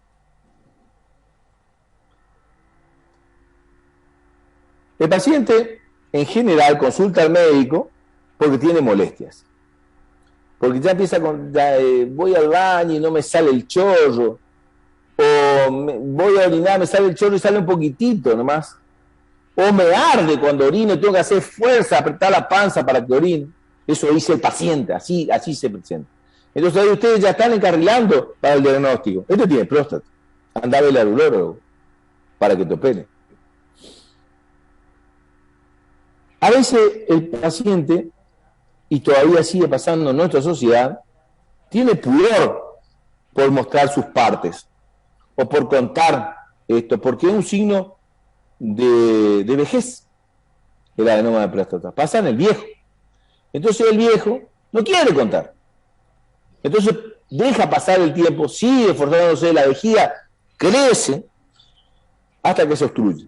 El paciente en general consulta al médico porque tiene molestias. Porque ya empieza con, voy al baño y no me sale el chorro. O voy a orinar, me sale el chorro y sale un poquitito nomás. O me arde cuando orino y tengo que hacer fuerza, apretar la panza para que orine. Eso dice el paciente, así se presenta. Entonces ahí ustedes ya están encarrilando para el diagnóstico. Esto tiene próstata. Anda a ver al urólogo para que te opere. A veces el paciente, y todavía sigue pasando en nuestra sociedad, tiene pudor por mostrar sus partes o por contar esto, porque es un signo de vejez, el adenoma de próstata. Pasa en el viejo. Entonces el viejo no quiere contar. Entonces deja pasar el tiempo, sigue esforzándose, la vejiga crece hasta que se obstruye.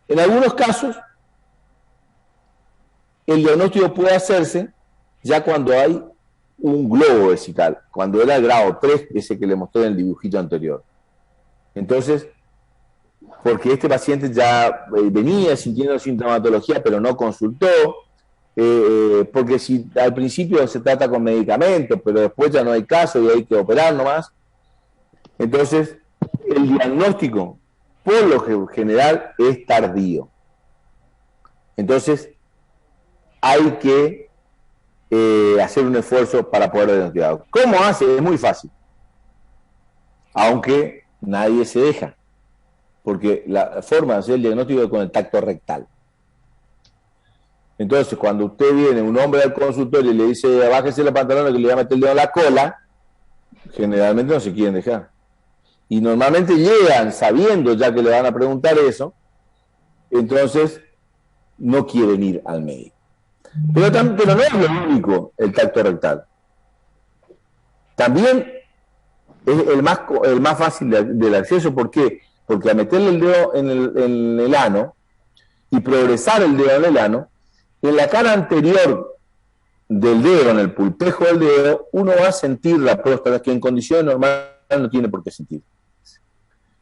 En algunos casos, el diagnóstico puede hacerse ya cuando hay un globo vesical, cuando era el grado 3, ese que le mostré en el dibujito anterior. Entonces, porque este paciente ya venía sintiendo sintomatología, pero no consultó, porque si al principio se trata con medicamentos, pero después ya no hay caso y hay que operar nomás. Entonces, el diagnóstico, por lo general, es tardío. Entonces, hay que hacer un esfuerzo para poder diagnosticar. ¿Cómo hace? Es muy fácil. Aunque nadie se deja. Porque la forma de hacer el diagnóstico es con el tacto rectal. Entonces, cuando usted viene, un hombre al consultorio y le dice, bájese los pantalones que le voy a meter el dedo en la cola, generalmente no se quieren dejar. Y normalmente llegan sabiendo ya que le van a preguntar eso, entonces no quieren ir al médico. Pero no es lo único el tacto rectal. También es el más fácil del acceso. ¿Por qué? Porque al meterle el dedo en el ano y progresar el dedo en el ano, en la cara anterior del dedo, en el pulpejo del dedo, uno va a sentir la próstata que en condiciones normales no tiene por qué sentir.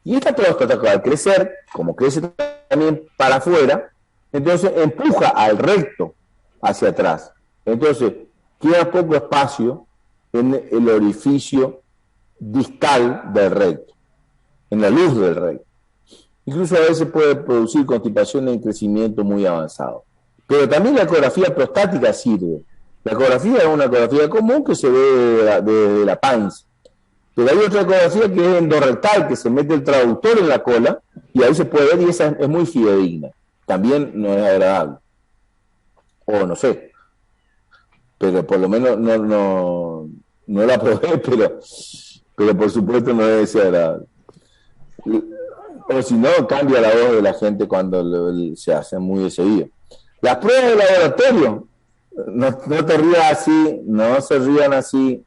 Y esta próstata al crecer, como crece también para afuera, entonces empuja al recto hacia atrás. Entonces queda poco espacio en el orificio distal del recto, en la luz del recto. Incluso a veces puede producir constipación en crecimiento muy avanzado. Pero también la ecografía prostática sirve. La ecografía es una ecografía común que se ve desde la panza. Pero hay otra ecografía que es endorrectal, que se mete el traductor en la cola y ahí se puede ver y esa es muy fidedigna. También no es agradable. O no sé. Pero por lo menos no la probé, pero por supuesto no debe ser agradable. O si no, cambia la voz de la gente cuando se hace muy de seguido. Las pruebas de laboratorio, no te rías así, no se rían así,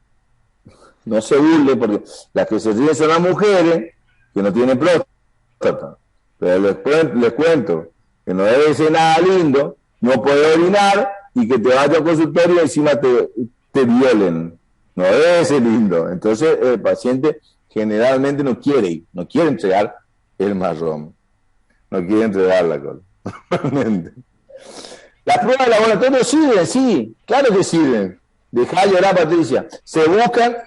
no se burlen, porque las que se ríen son las mujeres que no tienen próstata. Pero les cuento que no debe ser nada lindo, no puede orinar y que te vaya al consultorio y encima te violen. No es lindo. Entonces el paciente generalmente no quiere entregar el marrón. No quiere entregar la cola. Las pruebas de laboratorio sirven, sí, claro que sirven. Dejá de llorar, Patricia. Se busca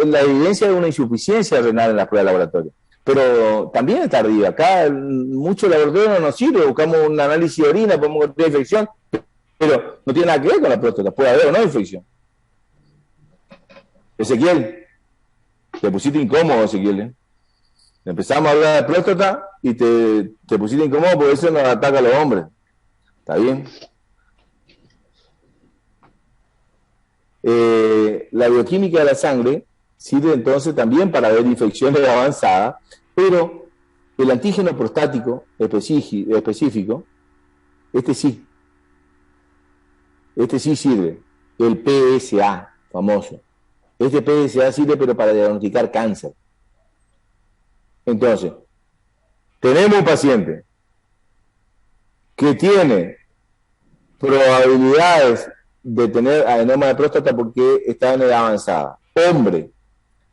la evidencia de una insuficiencia renal en las pruebas de laboratorio. Pero también es tardía. Acá mucho laboratorio no nos sirve. Buscamos un análisis de orina, podemos encontrar infección, pero no tiene nada que ver con la próstata. Puede haber o no infección. Ezequiel, te pusiste incómodo, Ezequiel, ¿eh? Empezamos a hablar de próstata y te pusiste incómodo porque eso nos ataca a los hombres. ¿Está bien? La bioquímica de la sangre sirve entonces también para ver infecciones avanzadas, pero el antígeno prostático específico, este sí sirve, el PSA famoso. Este PSA sirve pero para diagnosticar cáncer. Entonces, tenemos un paciente que tiene probabilidades de tener adenoma de próstata porque está en edad avanzada, hombre,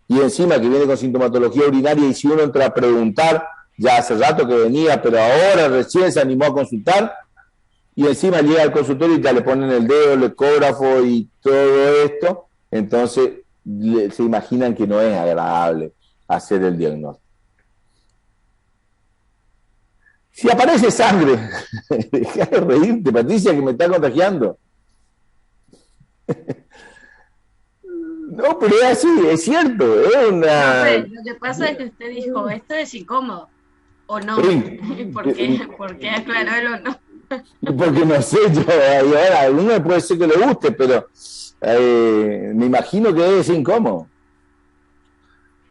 y encima que viene con sintomatología urinaria, y si uno entra a preguntar, ya hace rato que venía, pero ahora recién se animó a consultar, y encima llega al consultorio y ya le ponen el dedo, el ecógrafo y todo esto, entonces se imaginan que no es agradable hacer el diagnóstico. Si aparece sangre, deja de reírte, Patricia, que me está contagiando. No, pero es así, es cierto, es una... Lo que pasa es que usted dijo, esto es incómodo, ¿o no? ¿Por qué aclaró el o no? Porque no sé, ahora a uno puede ser que le guste, pero me imagino que debe ser incómodo.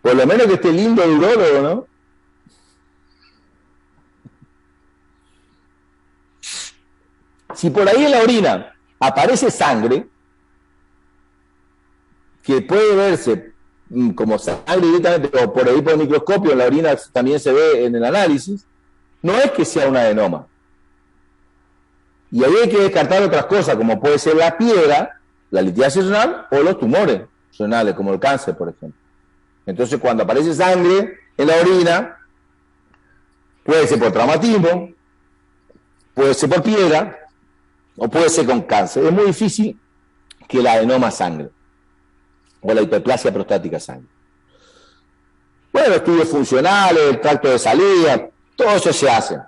Por lo menos que esté lindo el urólogo, ¿no? Si por ahí en la orina aparece sangre, que puede verse como sangre directamente, o por ahí por el microscopio, en la orina también se ve en el análisis, no es que sea un adenoma. Y ahí hay que descartar otras cosas, como puede ser la piedra, la litiasis renal, o los tumores renales, como el cáncer, por ejemplo. Entonces, cuando aparece sangre en la orina, puede ser por traumatismo, puede ser por piedra, o puede ser con cáncer. Es muy difícil que el adenoma sangre, o la hiperplasia prostática sangre. Bueno, estudios funcionales, el tracto de salida, todo eso se hace.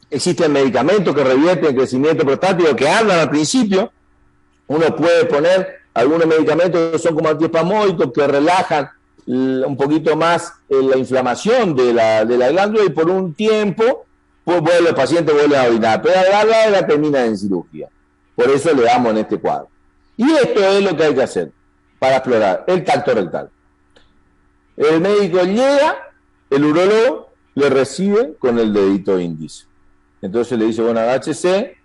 Existen medicamentos que revierten el crecimiento prostático, que andan al principio. Uno puede poner algunos medicamentos que son como antiespasmódicos, que relajan un poquito más la inflamación de la glándula, y por un tiempo pues el paciente vuelve a orinar, pero la termina en cirugía. Por eso le damos en este cuadro. Y esto es lo que hay que hacer para explorar el tacto rectal. El médico llega, el urólogo le recibe con el dedito índice. Entonces le dice, bueno, agáchese,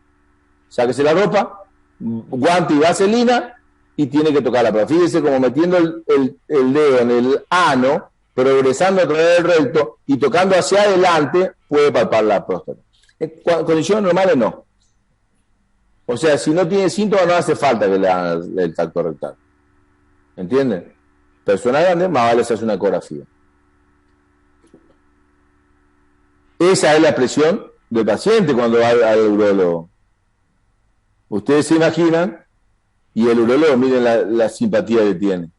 sáquese la ropa, guante y vaselina, y tiene que tocar la próstata. Fíjese como metiendo el dedo en el ano, progresando a través del recto y tocando hacia adelante, puede palpar la próstata. En condiciones normales no. O sea, si no tiene síntomas, no hace falta que le hagan el tacto rectal. ¿Entienden? Persona grande, más vale hacerse una ecografía. Esa es la presión del paciente cuando va al urólogo. Ustedes se imaginan, y el urólogo, miren la simpatía que tiene.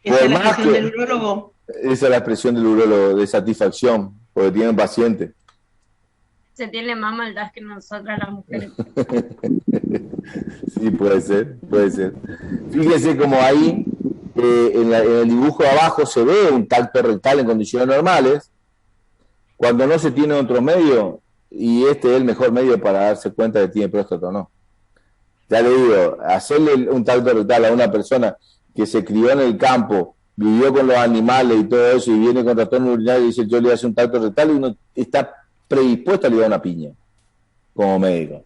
Esa es la presión del urólogo. Esa es la expresión del urólogo, de satisfacción, porque tiene un paciente. Se tiene más maldad que nosotras las mujeres. Sí, puede ser. Fíjense como ahí, en el dibujo de abajo se ve un tacto rectal en condiciones normales. Cuando no se tiene otro medio, y este es el mejor medio para darse cuenta de que tiene próstata o no. Ya le digo, hacerle un tacto rectal a una persona que se crió en el campo, vivió con los animales y todo eso, y viene con trastorno urinario y dice, yo le voy a hacer un tacto rectal, y uno está predispuesto a le dar una piña, como médico.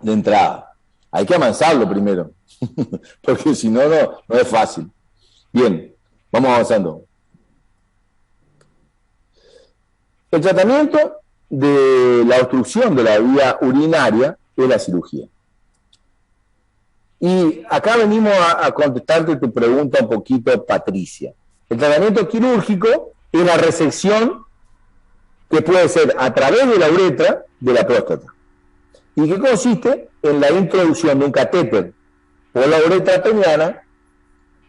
De entrada. Hay que amansarlo primero, porque si no, no es fácil. Bien, vamos avanzando. El tratamiento de la obstrucción de la vía urinaria es la cirugía. Y acá venimos a contestarte tu pregunta un poquito, Patricia. El tratamiento quirúrgico es la resección que puede ser a través de la uretra de la próstata y que consiste en la introducción de un catéter por la uretra peniana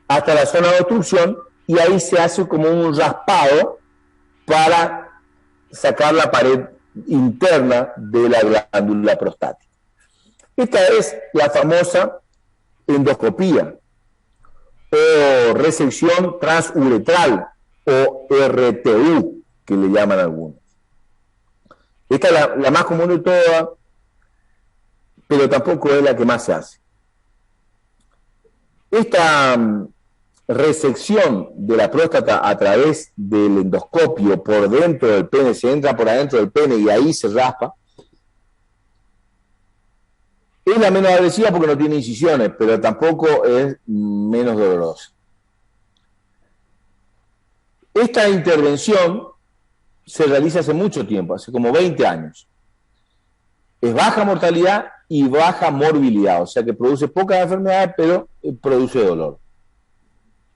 hasta la zona de obstrucción, y ahí se hace como un raspado para sacar la pared interna de la glándula prostática. Esta es la famosa endoscopía o resección transuretral o RTU, que le llaman algunos. Esta es la más común de todas, pero tampoco es la que más se hace. Esta resección de la próstata a través del endoscopio por dentro del pene, se entra por adentro del pene y ahí se raspa, es la menos agresiva porque no tiene incisiones, pero tampoco es menos dolorosa. Esta intervención se realiza hace mucho tiempo, hace como 20 años. Es baja mortalidad y baja morbilidad, o sea que produce pocas enfermedades, pero produce dolor.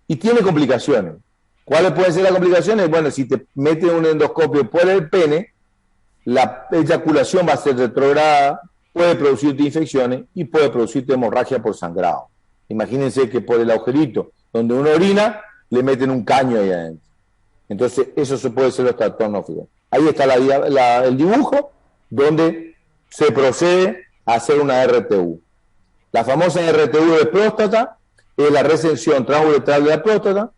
Y tiene complicaciones. ¿Cuáles pueden ser las complicaciones? Bueno, si te meten un endoscopio por el pene, la eyaculación va a ser retrograda, puede producirte infecciones y puede producirte hemorragia por sangrado. Imagínense que por el agujerito donde uno orina, le meten un caño ahí adentro. Entonces, eso se puede ser los trastornos físicos. Ahí está el dibujo donde se procede a hacer una RTU. La famosa RTU de próstata es la resección transuretral de la próstata.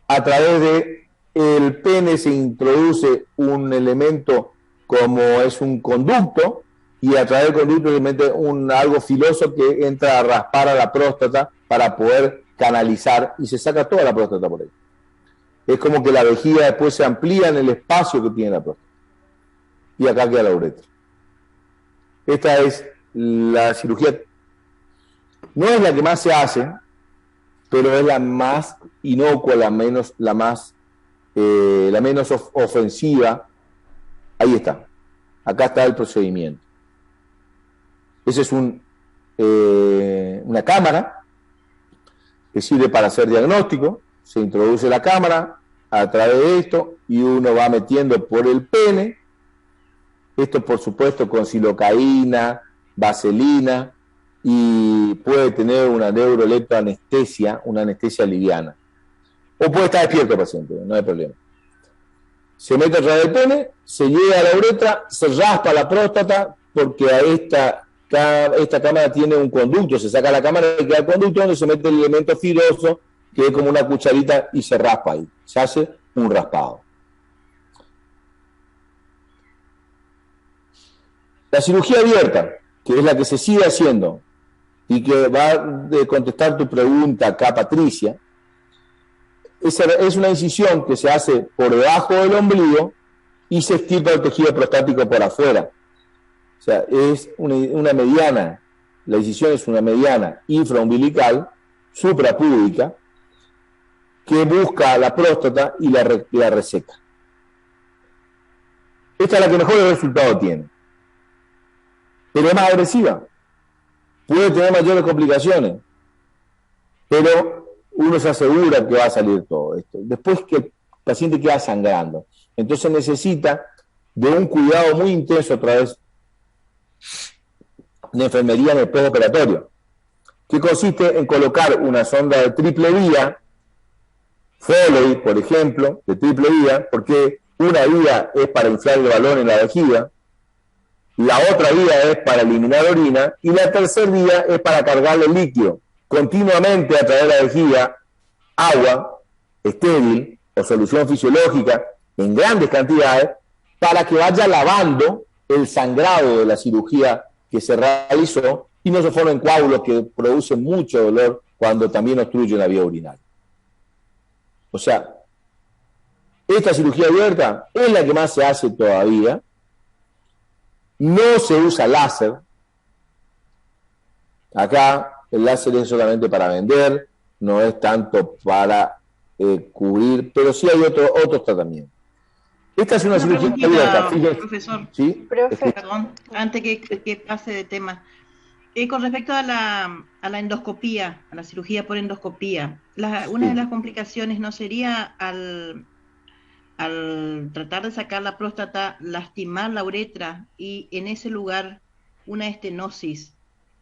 A través de el pene se introduce un elemento como es un conducto, y a través del conducto se mete algo filoso que entra a raspar a la próstata para poder canalizar, y se saca toda la próstata por ahí. Es como que la vejiga después se amplía en el espacio que tiene la próstata. Y acá queda la uretra. Esta es la cirugía, no es la que más se hace, pero es la más inocua, la menos ofensiva. Ahí está. Acá está el procedimiento. Esa es una cámara que sirve para hacer diagnóstico. Se introduce la cámara a través de esto y uno va metiendo por el pene. Esto, por supuesto, con silocaína, vaselina, y puede tener una neuroleptoanestesia, una anestesia liviana. O puede estar despierto el paciente, no hay problema. Se mete a través del pene, se llega a la uretra, se raspa la próstata, porque a esta cámara tiene un conducto, se saca la cámara y queda el conducto donde se mete el elemento filoso, que es como una cucharita, y se raspa ahí. Se hace un raspado. La cirugía abierta, que es la que se sigue haciendo y que va a contestar tu pregunta acá, Patricia, es una incisión que se hace por debajo del ombligo y se extirpa el tejido prostático por afuera. O sea, es una mediana, la incisión es una mediana infraumbilical, suprapúbica, que busca la próstata y la reseca. Esta es la que mejor resultado tiene, pero es más agresiva, puede tener mayores complicaciones, pero uno se asegura que va a salir todo esto. Después que el paciente queda sangrando, entonces necesita de un cuidado muy intenso a través de enfermería en el postoperatorio, que consiste en colocar una sonda de triple vía, Foley, por ejemplo, de triple vía, porque una vía es para inflar el balón en la vejiga, la otra vía es para eliminar orina, y la tercera vía es para cargarle líquido continuamente a través de la vejiga, agua estéril o solución fisiológica en grandes cantidades, para que vaya lavando el sangrado de la cirugía que se realizó y no se formen coágulos que producen mucho dolor cuando también obstruyen la vía urinaria. O sea, esta cirugía abierta es la que más se hace todavía. No se usa láser. Acá el láser es solamente para vender, no es tanto para cubrir, pero sí hay otros tratamientos. Esta es una cirugía abierta, fíjense. Profesor. ¿Sí? Profe. Perdón, antes que pase de tema. Con respecto a la endoscopía, a la cirugía por endoscopía, una de las complicaciones no sería al tratar de sacar la próstata, lastimar la uretra y en ese lugar una estenosis.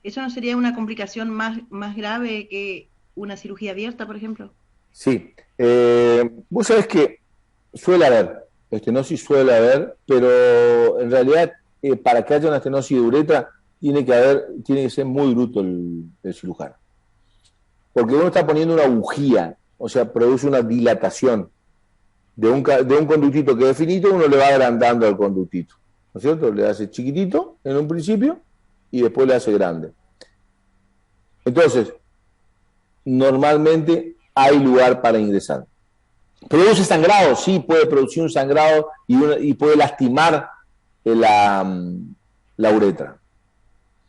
¿Eso no sería una complicación más grave que una cirugía abierta, por ejemplo? Sí. Vos sabés que suele haber, estenosis suele haber, pero en realidad para que haya una estenosis de uretra tiene que ser muy bruto el cirujano. Porque uno está poniendo una bujía, o sea, produce una dilatación de un conductito que es finito, uno le va agrandando al conductito, ¿no es cierto? Le hace chiquitito en un principio y después le hace grande. Entonces, normalmente hay lugar para ingresar. ¿Produce sangrado? Sí, puede producir un sangrado y puede lastimar la uretra.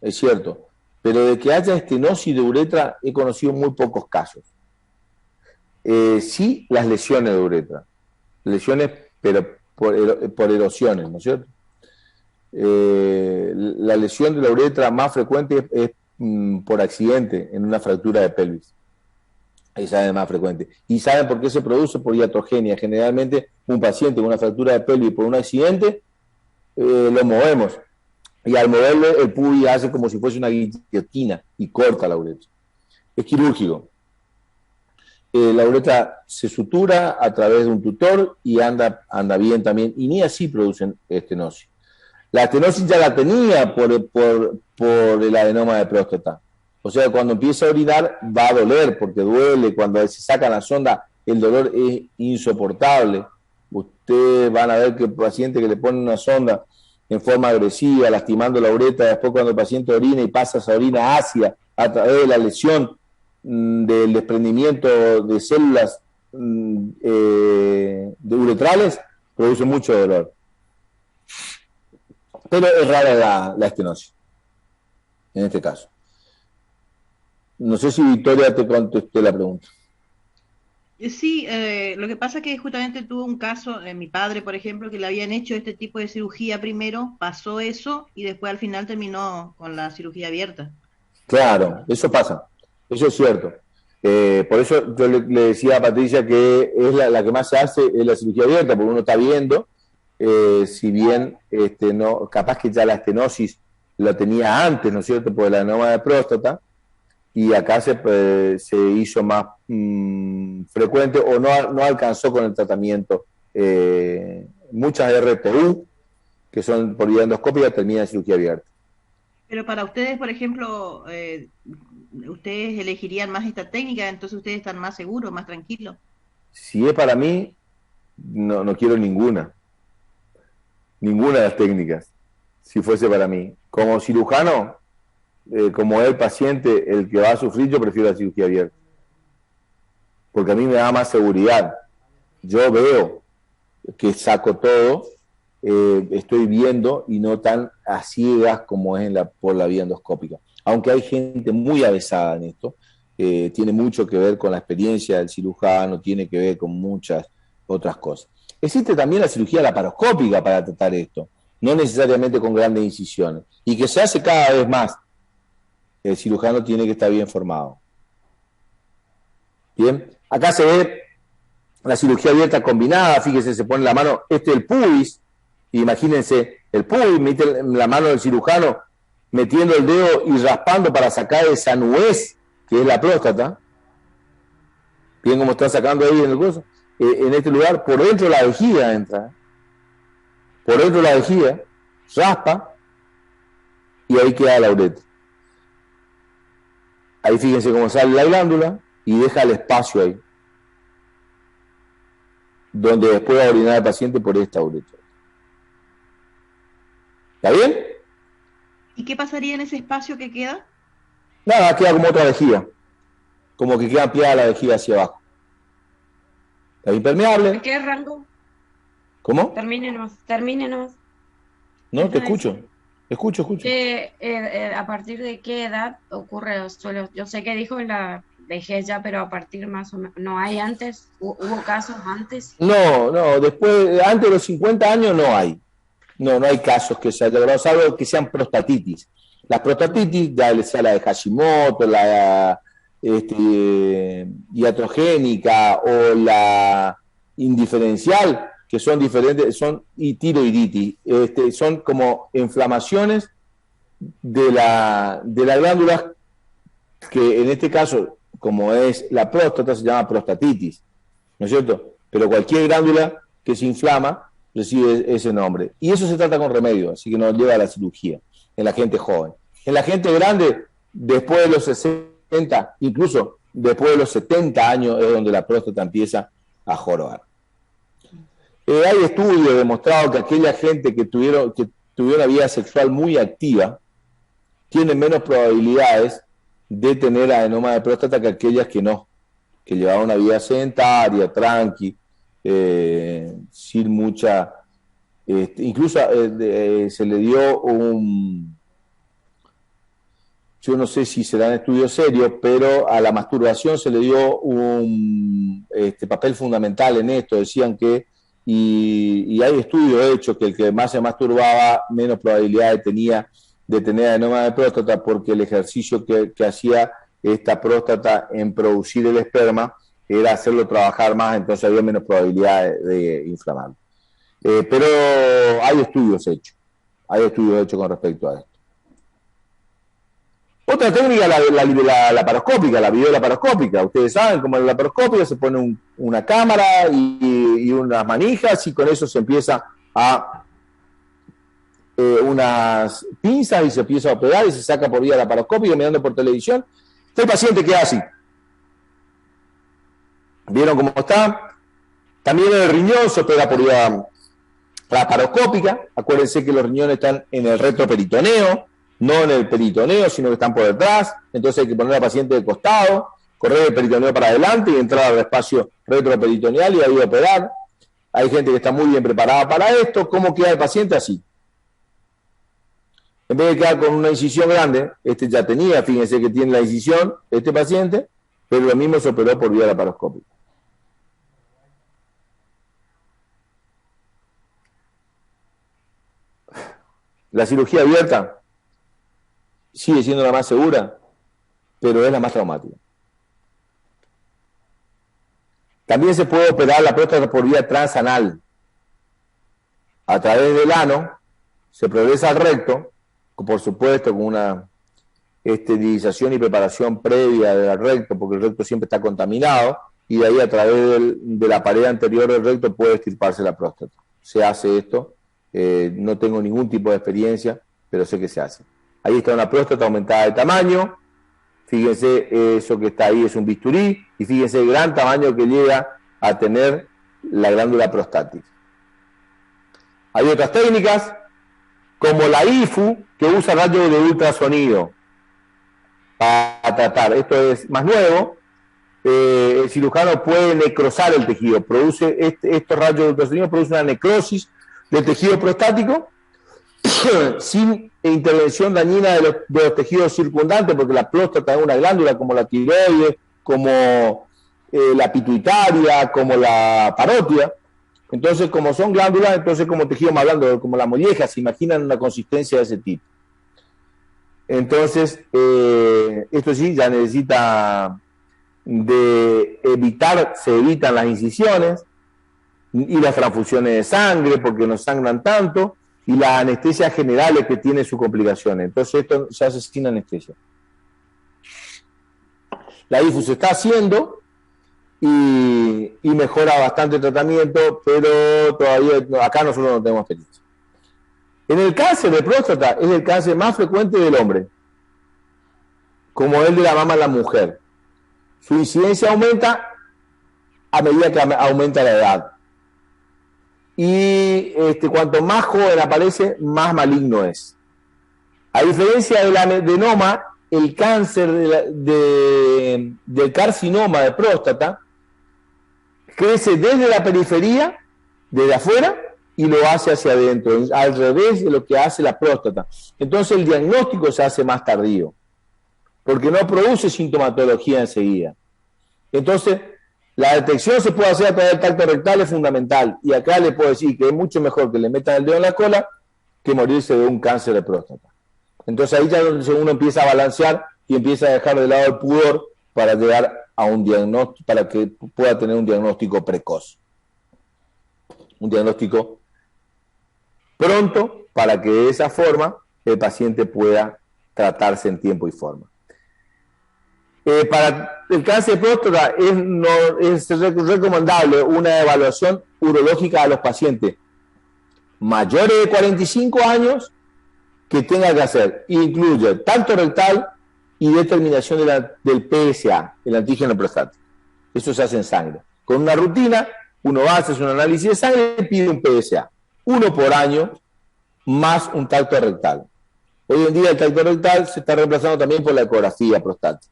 Es cierto. Pero de que haya estenosis de uretra he conocido muy pocos casos. Sí, las lesiones de uretra. Lesiones, pero por erosiones, ¿no es cierto? La lesión de la uretra más frecuente es por accidente en una fractura de pelvis. Esa es más frecuente. ¿Y saben por qué se produce? Por iatrogenia. Generalmente un paciente con una fractura de pelvis por un accidente lo movemos. Y al moverlo el pubis hace como si fuese una guillotina y corta la uretra. Es quirúrgico. La uretra se sutura a través de un tutor y anda bien también. Y ni así producen estenosis. La estenosis ya la tenía por el adenoma de próstata. O sea, cuando empieza a orinar va a doler porque duele. Cuando se saca la sonda, el dolor es insoportable. Ustedes van a ver que el paciente que le pone una sonda en forma agresiva, lastimando la uretra, después cuando el paciente orina y pasa esa orina ácida a través de la lesión del desprendimiento de células de uretrales, produce mucho dolor. Pero es rara la estenosis, en este caso. No sé si Victoria te contesté la pregunta. Sí, lo que pasa es que justamente tuve un caso, mi padre, por ejemplo, que le habían hecho este tipo de cirugía primero, pasó eso y después al final terminó con la cirugía abierta. Claro, eso pasa, eso es cierto. Por eso yo le decía a Patricia que es la que más se hace es la cirugía abierta, porque uno está viendo, si bien no, capaz que ya la estenosis la tenía antes, ¿no es cierto?, por el adenoma de próstata, y acá se hizo más frecuente o no alcanzó con el tratamiento. Muchas RTU, que son por vía endoscópica, terminan en cirugía abierta. Pero para ustedes, por ejemplo, ustedes elegirían más esta técnica, entonces ustedes están más seguros, más tranquilos. Si es para mí, no quiero ninguna de las técnicas, si fuese para mí. Como cirujano, como el paciente, el que va a sufrir, yo prefiero la cirugía abierta. Porque a mí me da más seguridad. Yo veo que saco todo, estoy viendo y no tan a ciegas como es por la vía endoscópica. Aunque hay gente muy avesada en esto, tiene mucho que ver con la experiencia del cirujano, tiene que ver con muchas otras cosas. Existe también la cirugía laparoscópica para tratar esto, no necesariamente con grandes incisiones, y que se hace cada vez más. El cirujano tiene que estar bien formado. Bien, acá se ve la cirugía abierta combinada, fíjense, se pone la mano, el pubis, imagínense, el pubis, mete la mano del cirujano metiendo el dedo y raspando para sacar esa nuez que es la próstata. Bien como está sacando ahí en el coso. En este lugar, por dentro de la vejiga entra. Por dentro de la vejiga, raspa y ahí queda la uretra. Ahí fíjense cómo sale la glándula y deja el espacio ahí, donde después va a orinar el paciente por esta uretra. ¿Está bien? ¿Y qué pasaría en ese espacio que queda? Nada, queda como otra vejiga, como que queda ampliada la vejiga hacia abajo. ¿Está impermeable? ¿Qué rango? ¿Cómo? Termínenos. No, te escucho. Escucho. ¿A partir de qué edad ocurre? Yo sé que dijo en la vejez ya, pero a partir más o menos, ¿no hay antes? ¿Hubo casos antes? No, después, antes de los 50 años no hay. No hay casos que se haya logrado, salvo que sean prostatitis. Las prostatitis, ya sea la de Hashimoto, la iatrogénica o la indiferencial, que son diferentes, y tiroiditis, son como inflamaciones de la glándula, que en este caso, como es la próstata, se llama prostatitis, ¿no es cierto? Pero cualquier glándula que se inflama recibe ese nombre. Y eso se trata con remedio, así que no lleva a la cirugía en la gente joven. En la gente grande, después de los 60, incluso después de los 70 años, es donde la próstata empieza a jorobar. Hay estudios demostrados que aquella gente que tuvieron una vida sexual muy activa tiene menos probabilidades de tener adenoma de próstata que aquellas que no, que llevaban una vida sedentaria, tranqui, sin mucha... incluso se le dio yo no sé si serán estudios serios, pero a la masturbación se le dio un papel fundamental en esto. Decían que, y hay estudios hechos, que el que más se masturbaba menos probabilidades tenía de tener adenoma de próstata, porque el ejercicio que hacía esta próstata en producir el esperma era hacerlo trabajar más, entonces había menos probabilidades de inflamarlo. Pero hay estudios hechos con respecto a esto. Otra técnica, la laparoscópica, la videolaparoscópica. Ustedes saben cómo es la laparoscópica, se pone una cámara y unas manijas, y con eso se empieza a unas pinzas y se empieza a operar y se saca por vía laparoscópica mirando por televisión. El paciente queda así. ¿Vieron cómo está? También el riñón se opera por vía laparoscópica. Acuérdense que los riñones están en el retroperitoneo, no en el peritoneo, sino que están por detrás. Entonces hay que poner al paciente de costado, correr el peritoneo para adelante y entrar al espacio retroperitoneal y ahí operar. Hay gente que está muy bien preparada para esto. ¿Cómo queda el paciente? Así. En vez de quedar con una incisión grande, ya tenía, fíjense que tiene la incisión, este paciente, pero lo mismo se operó por vía laparoscópica. La cirugía abierta sigue siendo la más segura, pero es la más traumática. También se puede operar la próstata por vía transanal. A través del ano se progresa al recto, por supuesto con una esterilización y preparación previa del recto, porque el recto siempre está contaminado, y de ahí a través de la pared anterior del recto puede extirparse la próstata. Se hace esto. No tengo ningún tipo de experiencia, pero sé que se hace. Ahí está una próstata aumentada de tamaño. Fíjense, eso que está ahí es un bisturí, y fíjense el gran tamaño que llega a tener la glándula prostática. Hay otras técnicas, como la IFU, que usa rayos de ultrasonido para tratar. Esto es más nuevo. El cirujano puede necrosar el tejido. Estos rayos de ultrasonido producen una necrosis del tejido prostático sin intervención dañina de los tejidos circundantes, porque la próstata es una glándula como la tiroides, como la pituitaria, como la parótida. Entonces, como son glándulas, entonces como tejido más blando, como la molleja, se imaginan una consistencia de ese tipo. Entonces, esto sí, ya necesita se evitan las incisiones y las transfusiones de sangre, porque no sangran tanto, y las anestesias generales que tiene sus complicaciones. Entonces esto se hace sin anestesia. La IFU se está haciendo y mejora bastante el tratamiento, pero todavía acá nosotros no tenemos experiencia. En el cáncer de próstata es el cáncer más frecuente del hombre, como el de la mama en la mujer. Su incidencia aumenta a medida que aumenta la edad. Y cuanto más joven aparece, más maligno es. A diferencia del adenoma, el cáncer del carcinoma de próstata crece desde la periferia, desde afuera, y lo hace hacia adentro, al revés de lo que hace la próstata. Entonces el diagnóstico se hace más tardío. porque no produce sintomatología enseguida. Entonces, la detección se puede hacer a través del tacto rectal, es fundamental. Y acá le puedo decir que es mucho mejor que le metan el dedo en la cola que morirse de un cáncer de próstata. Entonces ahí ya es donde uno empieza a balancear y empieza a dejar de lado el pudor para llegar a un diagnóstico, para que pueda tener un diagnóstico precoz. Un diagnóstico pronto para que de esa forma el paciente pueda tratarse en tiempo y forma. Para el cáncer de próstata es recomendable una evaluación urológica a los pacientes mayores de 45 años que tenga que hacer. Incluye tanto rectal y determinación del PSA, el antígeno prostático. Eso se hace en sangre. Con una rutina, uno va a hacer un análisis de sangre y pide un PSA. 1 por año, más un tacto rectal. Hoy en día el tacto rectal se está reemplazando también por la ecografía prostática.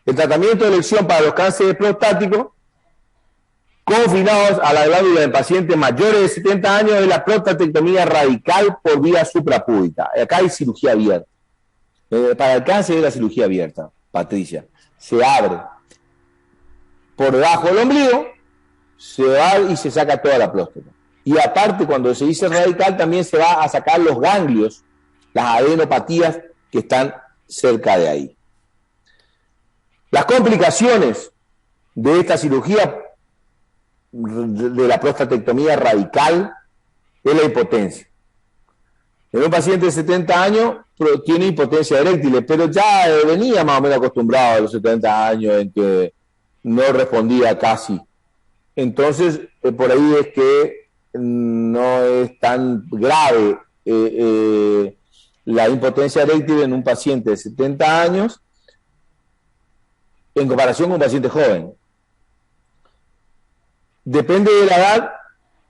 El tratamiento de elección para los cánceres prostáticos confinados a la glándula del paciente mayores de 70 años es la prostatectomía radical por vía suprapúbica. Acá hay cirugía abierta. Para el cáncer es la cirugía abierta, Patricia. Se abre por debajo del ombligo, se va y se saca toda la próstata. Y aparte, cuando se dice radical, también se va a sacar los ganglios, las adenopatías que están cerca de ahí. Las complicaciones de esta cirugía de la prostatectomía radical es la impotencia. En un paciente de 70 años tiene impotencia eréctil, pero ya venía más o menos acostumbrado a los 70 años en que no respondía casi. Entonces, por ahí es que no es tan grave la impotencia eréctil en un paciente de 70 años en comparación con un paciente joven. Depende de la edad,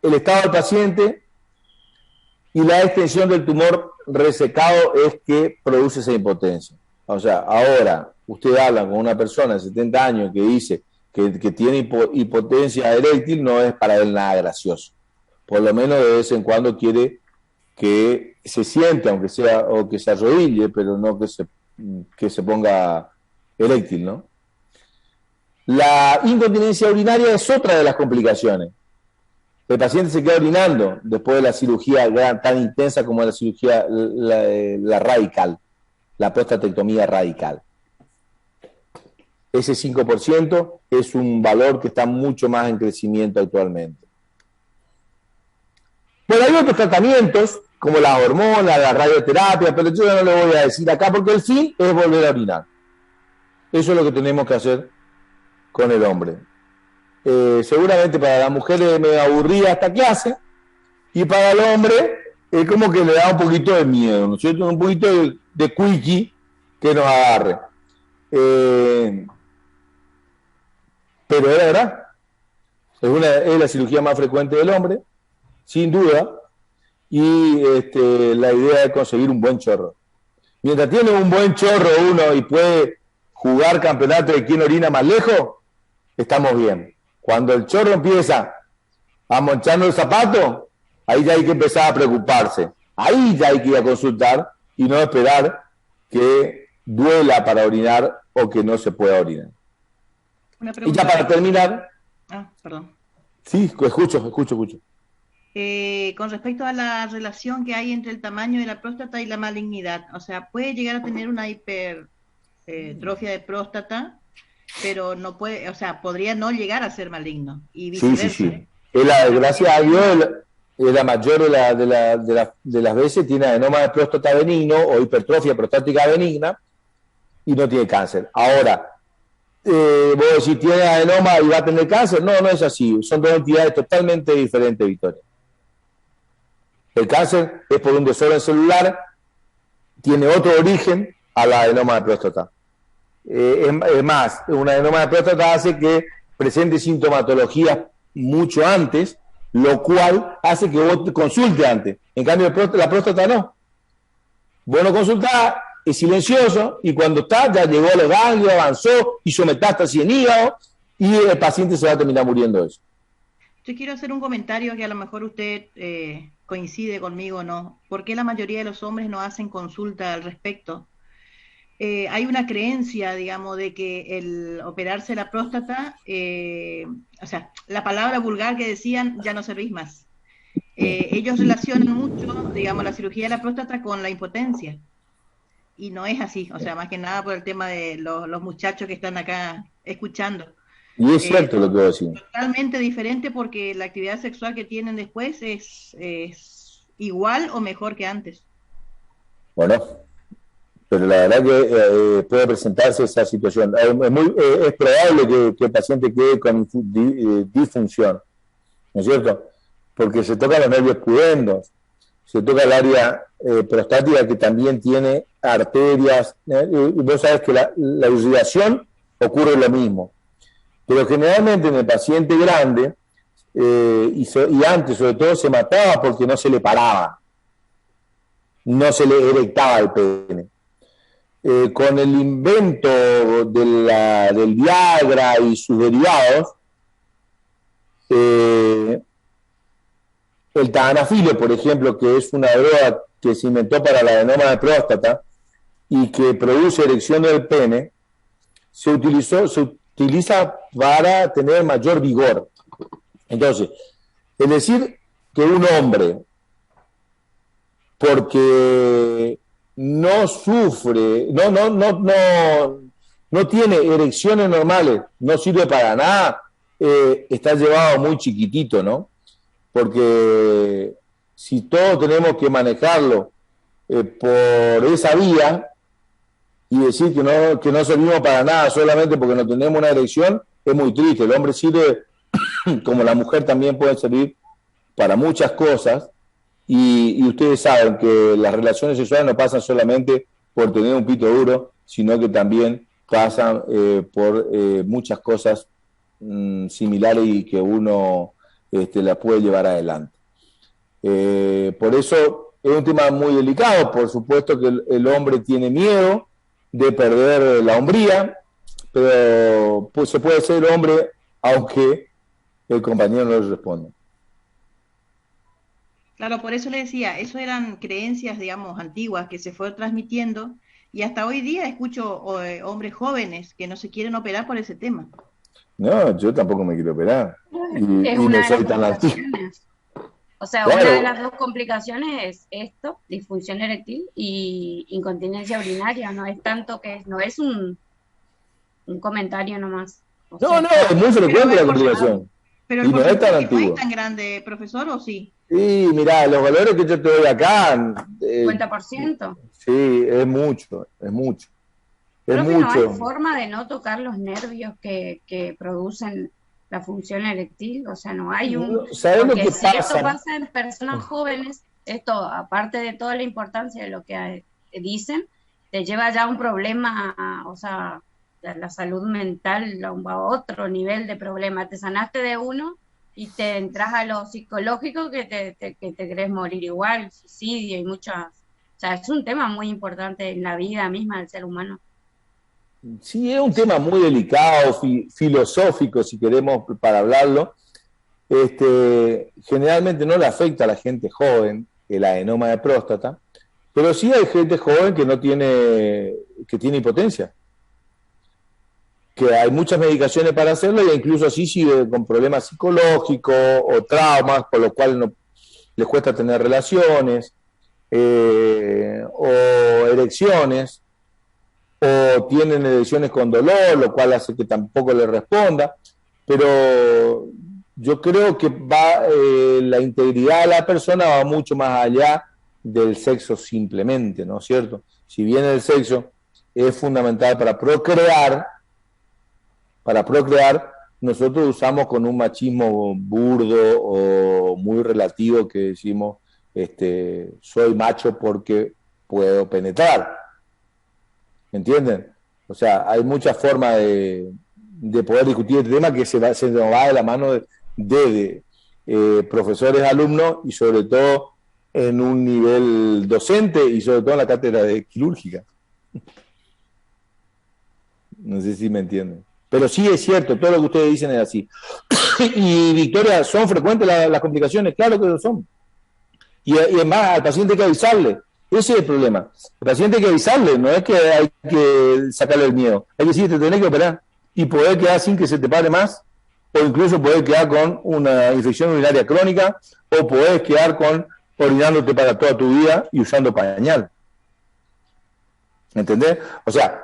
el estado del paciente y la extensión del tumor resecado es que produce esa impotencia. O sea, ahora usted habla con una persona de 70 años que dice que tiene impotencia eréctil, no es para él nada gracioso. Por lo menos de vez en cuando quiere que se siente, aunque sea, o que se arrodille, pero no que se ponga eréctil, ¿no? La incontinencia urinaria es otra de las complicaciones. El paciente se queda orinando después de la cirugía tan intensa como la cirugía la radical, la prostatectomía radical. Ese 5% es un valor que está mucho más en crecimiento actualmente. Bueno, hay otros tratamientos, como las hormonas, la radioterapia, pero yo no le voy a decir acá porque el fin es volver a orinar. Eso es lo que tenemos que hacer con el hombre. Seguramente para la mujer es medio aburrida esta clase, y para el hombre es como que le da un poquito de miedo, ¿no es cierto? Un poquito de quickie que nos agarre. Pero es la verdad. Es la cirugía más frecuente del hombre, sin duda, y la idea es conseguir un buen chorro. Mientras tiene un buen chorro uno y puede jugar campeonato de quién orina más lejos, estamos bien. Cuando el chorro empieza a moncharnos el zapato, ahí ya hay que empezar a preocuparse. Ahí ya hay que ir a consultar y no esperar que duela para orinar o que no se pueda orinar. Y ya para terminar... perdón. Sí, escucho. Con respecto a la relación que hay entre el tamaño de la próstata y la malignidad, o sea, puede llegar a tener una hipertrofia de próstata, pero no puede, o sea, podría no llegar a ser maligno y viceversa. Sí. Gracias a Dios, la mayor de las veces tiene adenoma de próstata benigno o hipertrofia prostática benigna y no tiene cáncer. Ahora, vos decís, ¿tiene adenoma y va a tener cáncer? No es así. Son dos entidades totalmente diferentes, Victoria. El cáncer es por un desorden celular, tiene otro origen a la adenoma de próstata. Es más, una adenoma de próstata hace que presente sintomatología mucho antes, lo cual hace que vos te consulte antes. En cambio, la próstata no. Vos no consultás, es silencioso, y cuando está, ya llegó al ganglio, avanzó, hizo metástasis en hígado, y el paciente se va a terminar muriendo de eso. Yo quiero hacer un comentario que a lo mejor usted coincide conmigo, ¿no? ¿Por qué la mayoría de los hombres no hacen consulta al respecto? hay una creencia, digamos, de que el operarse la próstata, o sea, la palabra vulgar que decían ya no servís más. Ellos relacionan mucho, digamos, la cirugía de la próstata con la impotencia. Y no es así, o sea, más que nada por el tema de los muchachos que están acá escuchando. Y es cierto lo que vos decís. Totalmente diferente porque la actividad sexual que tienen después es igual o mejor que antes. Bueno, pero la verdad que puede presentarse esa situación. Es probable que el paciente quede con disfunción, ¿no es cierto? Porque se tocan los nervios pudendos, se toca el área prostática que también tiene arterias, y vos sabés que la irrigación ocurre lo mismo. Pero generalmente en el paciente grande, y antes sobre todo, se mataba porque no se le paraba, no se le erectaba el pene. Con el invento del Viagra y sus derivados, el Tadalafilo, por ejemplo, que es una droga que se inventó para la adenoma de próstata y que produce erección del pene, se utiliza para tener mayor vigor. Entonces, es decir, que un hombre, porque no sufre, no tiene erecciones normales, no sirve para nada, está llevado muy chiquitito, ¿no? Porque si todos tenemos que manejarlo por esa vía y decir que no servimos para nada solamente porque no tenemos una erección, es muy triste. El hombre sirve, como la mujer también puede servir para muchas cosas, y ustedes saben que las relaciones sexuales no pasan solamente por tener un pito duro, sino que también pasan por muchas cosas similares y que uno la puede llevar adelante. Por eso es un tema muy delicado. Por supuesto que el hombre tiene miedo de perder la hombría, pero pues se puede ser hombre aunque el compañero no le responda. Claro, por eso le decía, eso eran creencias, digamos, antiguas que se fueron transmitiendo, y hasta hoy día escucho hombres jóvenes que no se quieren operar por ese tema. No, yo tampoco me quiero operar. Es Y una no de soy las tan antiguo. complicaciones. O sea, Claro. una de las dos complicaciones es esto, disfunción eréctil y incontinencia urinaria. No es tanto que no es un comentario nomás. O sea, Es muy frecuente la complicación. Pero Y el no es tan porcentaje no antiguo. es tan grande, profesor, ¿o sí? Y mirá, los valores que yo te doy acá, 50%. sí, es mucho, es mucho. Es Creo que no hay mucho. forma de no tocar los nervios que producen la función eréctil. O sea, no hay un... ¿Sabes lo Porque que si esto pasa? pasa en personas jóvenes, esto, aparte de toda la importancia de lo que dicen, te lleva ya a un problema, o sea, la salud mental a otro nivel de problema. Te sanaste de uno y te entras a lo psicológico que te querés morir igual, suicidio y muchas... O sea, es un tema muy importante en la vida misma del ser humano. Sí, es un tema muy delicado, filosófico, si queremos, para hablarlo. Generalmente no le afecta a la gente joven el adenoma de próstata, pero sí hay gente joven que tiene impotencia, que hay muchas medicaciones para hacerlo e incluso así sigue con problemas psicológicos o traumas, por lo cual no les cuesta tener relaciones o erecciones, o tienen erecciones con dolor, lo cual hace que tampoco le responda. Pero yo creo que la integridad de la persona va mucho más allá del sexo simplemente, ¿no es cierto? Si bien el sexo es fundamental para procrear, nosotros usamos con un machismo burdo o muy relativo que decimos, soy macho porque puedo penetrar. ¿Me entienden? O sea, hay muchas formas de poder discutir este tema que se nos va de la mano de profesores, alumnos y sobre todo en un nivel docente y sobre todo en la cátedra de quirúrgica. No sé si me entienden. Pero sí es cierto, todo lo que ustedes dicen es así. Y Victoria, ¿son frecuentes las complicaciones? Claro que lo son. Y es más, al paciente hay que avisarle. Ese es el problema. El paciente hay que avisarle, no es que hay que sacarle el miedo. Hay que decir, te tenés que operar y poder quedar sin que se te pare más, o incluso poder quedar con una infección urinaria crónica, o poder quedar con orinándote para toda tu vida y usando pañal. ¿Entendés? O sea,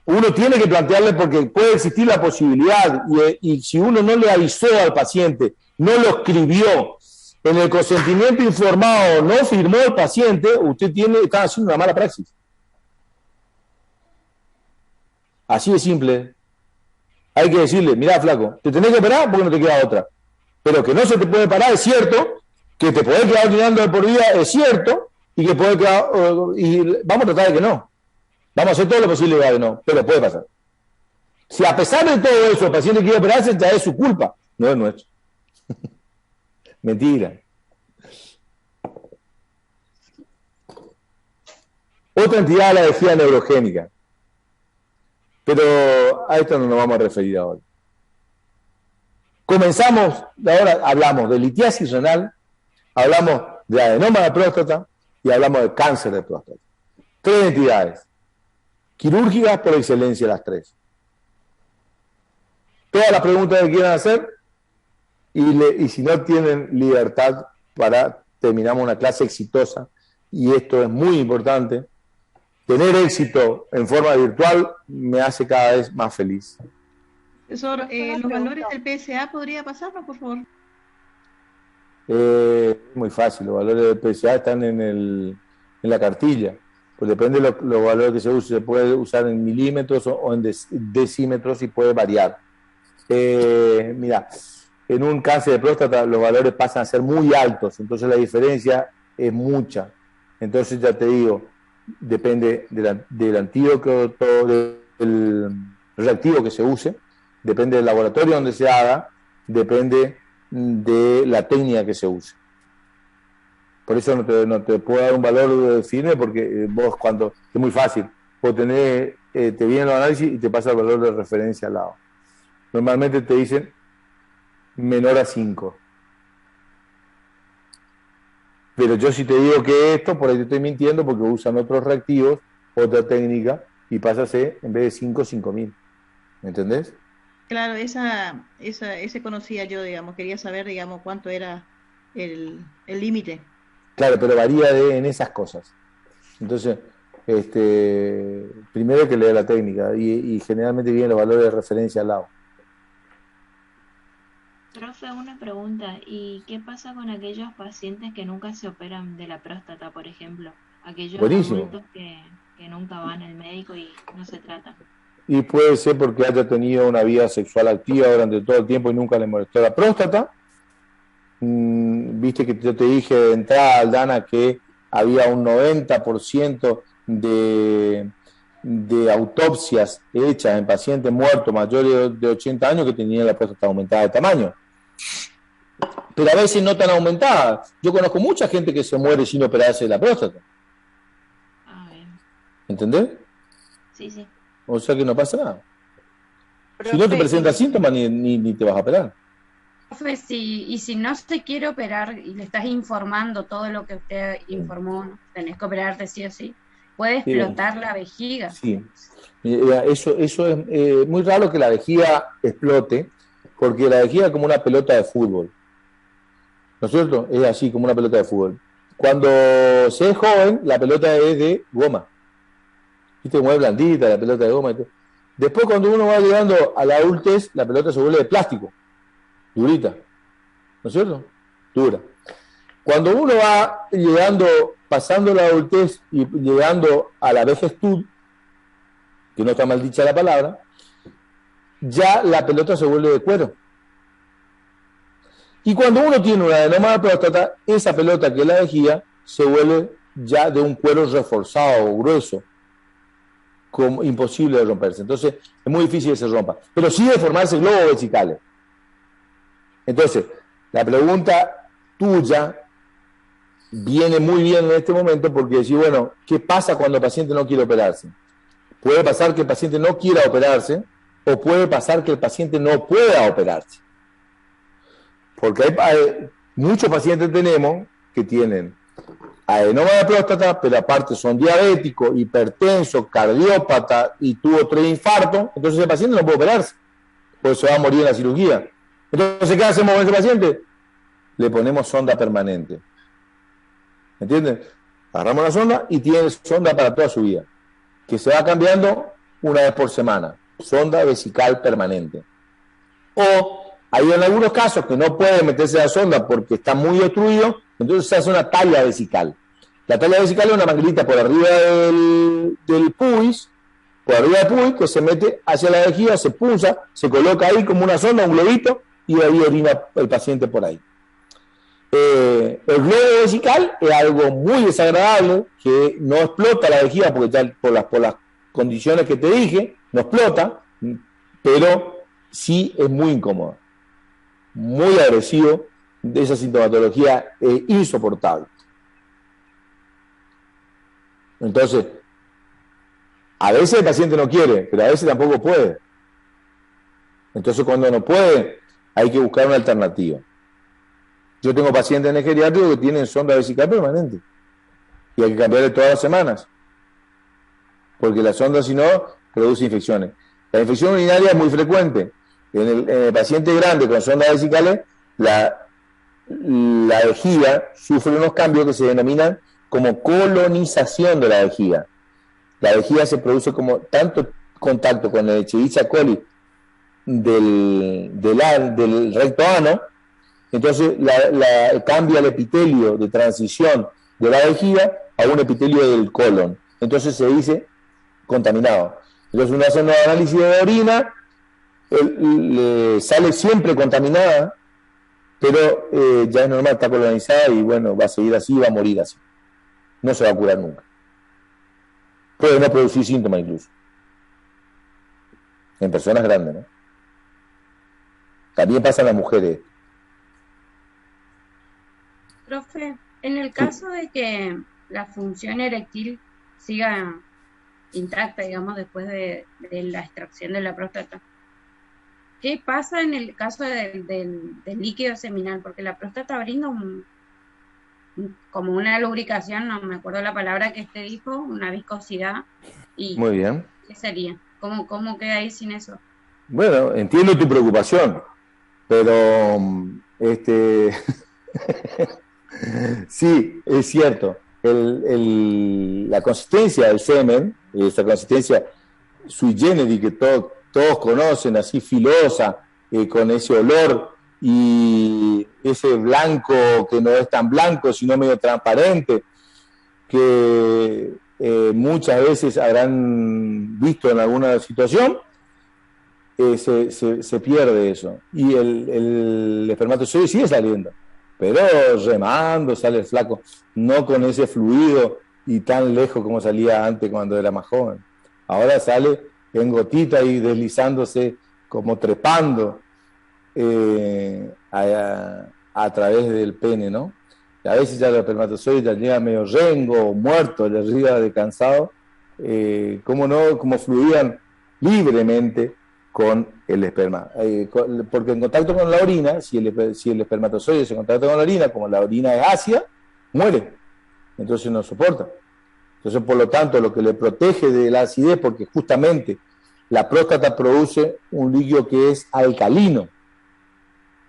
uno tiene que plantearle porque puede existir la posibilidad y si uno no le avisó al paciente, no lo escribió, en el consentimiento informado no firmó el paciente, usted está haciendo una mala praxis. Así de simple. Hay que decirle, mirá, flaco, te tenés que operar porque no te queda otra. Pero que no se te puede parar, es cierto, que te podés quedar orinando de por vida, es cierto, y que podés quedar, y vamos a tratar de que no. Vamos a hacer todo lo posible para que no, pero puede pasar. Si a pesar de todo eso el paciente quiere operarse, ya es su culpa, no es nuestro. Mentira. Otra entidad es la vejiga neurogénica. Pero a esto no nos vamos a referir ahora. Comenzamos, ahora hablamos de litiasis renal, hablamos de adenoma de próstata y hablamos de cáncer de próstata. 3 entidades. Quirúrgicas por excelencia las 3. Todas las preguntas que quieran hacer y si no tienen libertad para terminamos una clase exitosa, y esto es muy importante, tener éxito en forma virtual me hace cada vez más feliz. Profesor, los valores del PSA, ¿podría pasarnos, por favor? Muy fácil, los valores del PSA están en la cartilla. Pues depende de los valores que se use, se puede usar en milímetros o en decímetros y puede variar. Mira, en un cáncer de próstata los valores pasan a ser muy altos, entonces la diferencia es mucha. Entonces ya te digo, depende del antídoto, del reactivo que se use, depende del laboratorio donde se haga, depende de la técnica que se use. Por eso no te puedo dar un valor firme, porque vos cuando es muy fácil, vos tenés, te vienen los análisis y te pasa el valor de referencia al lado. Normalmente te dicen menor a 5. Pero yo si te digo que esto, por ahí te estoy mintiendo porque usan otros reactivos, otra técnica, y pasa a ser, en vez de 5, 5.000. ¿Me entendés? Claro, ese conocía yo, digamos, quería saber, digamos, cuánto era el límite. Claro, pero varía en esas cosas. Entonces, primero hay que leer la técnica y generalmente vienen los valores de referencia al lado. Profe, una pregunta. ¿Y qué pasa con aquellos pacientes que nunca se operan de la próstata, por ejemplo? Aquellos adultos que nunca van al médico y no se tratan. Y puede ser porque haya tenido una vida sexual activa durante todo el tiempo y nunca le molestó la próstata. Viste que yo te dije de entrada, Aldana, que había un 90% de autopsias hechas en pacientes muertos mayores de 80 años que tenían la próstata aumentada de tamaño. Pero a veces no tan aumentada. Yo conozco mucha gente que se muere sin operarse de la próstata. ¿Entendés? Sí, sí. O sea que no pasa nada. Si no te presentas síntomas, ni te vas a operar. Profe, si no se quiere operar y le estás informando todo lo que usted informó, tenés que operarte sí o sí, puede explotar la vejiga. Sí, eso es muy raro que la vejiga explote, porque la vejiga es como una pelota de fútbol, ¿no es cierto? Es así, como una pelota de fútbol. Cuando se es joven, la pelota es de goma, ¿viste? Como es blandita la pelota de goma. Después, cuando uno va llegando a la adultez, la pelota se vuelve de plástico, durita, ¿no es cierto? Dura. Cuando uno va llegando, pasando la adultez y llegando a la vejestud, que no está mal dicha la palabra, ya la pelota se vuelve de cuero. Y cuando uno tiene una adenoma de próstata, esa pelota que es la vejiga se vuelve ya de un cuero reforzado o grueso, como imposible de romperse. Entonces es muy difícil que se rompa, pero sí de formarse globos vesicales. Entonces, la pregunta tuya viene muy bien en este momento porque decir, bueno, ¿qué pasa cuando el paciente no quiere operarse? Puede pasar que el paciente no quiera operarse o puede pasar que el paciente no pueda operarse. Porque hay muchos pacientes tenemos que tienen adenoma de próstata, pero aparte son diabéticos, hipertensos, cardiópata y tuvo 3 infartos, entonces el paciente no puede operarse, pues se va a morir en la cirugía. Entonces, ¿qué hacemos con ese paciente? Le ponemos sonda permanente. ¿Entienden? Agarramos la sonda y tiene sonda para toda su vida, que se va cambiando una vez por semana, sonda vesical permanente. O hay en algunos casos que no puede meterse la sonda porque está muy obstruido, entonces se hace una talla vesical. La talla vesical es una manguerita por arriba del pubis, que se mete hacia la vejiga, se punza, se coloca ahí como una sonda, un globito, y ahí orina el paciente por ahí. El globo vesical es algo muy desagradable, que no explota la vejiga, porque ya por las condiciones que te dije, no explota, pero sí es muy incómodo, muy agresivo, de esa sintomatología insoportable. Entonces, a veces el paciente no quiere, pero a veces tampoco puede. Entonces, cuando no puede, hay que buscar una alternativa. Yo tengo pacientes en el geriátrico que tienen sonda vesical permanente y hay que cambiarle todas las semanas, porque la sonda, si no, produce infecciones. La infección urinaria es muy frecuente. En el paciente grande con sondas vesicales, la vejiga sufre unos cambios que se denominan como colonización de la vejiga. La vejiga se produce como tanto contacto con el Escherichia coli del recto ano, entonces cambia el epitelio de transición de la vejiga a un epitelio del colon, entonces se dice contaminado. Entonces uno hace un análisis de orina, sale siempre contaminada, pero ya es normal, está colonizada y bueno, va a seguir así, va a morir así. No se va a curar nunca. Puede no producir síntomas incluso. En personas grandes, ¿no? También pasa en las mujeres. Profe, en el caso de que la función eréctil siga intacta, digamos, después de la extracción de la próstata, ¿qué pasa en el caso del líquido seminal? Porque la próstata brinda como una lubricación, no me acuerdo la palabra que usted dijo, una viscosidad. Y muy bien. ¿qué sería? ¿Cómo queda ahí sin eso? Bueno, entiendo tu preocupación, pero sí, es cierto. La consistencia del semen, esa consistencia sui generis que todos conocen, así filosa, con ese olor y ese blanco que no es tan blanco, sino medio transparente, que muchas veces habrán visto en alguna situación, se pierde eso. Y el espermatozoide sigue saliendo, pero remando, sale el flaco, no con ese fluido y tan lejos como salía antes cuando era más joven. Ahora sale en gotita y deslizándose, como trepando a través del pene, ¿no? Y a veces ya el espermatozoide ya llega medio rengo, muerto, de arriba de cansado, como fluían libremente con el esperma. Porque en contacto con la orina, si el espermatozoide se contacta con la orina, como la orina es ácida, muere. Entonces no soporta. Entonces, por lo tanto, lo que le protege de la acidez, porque justamente la próstata produce un líquido que es alcalino,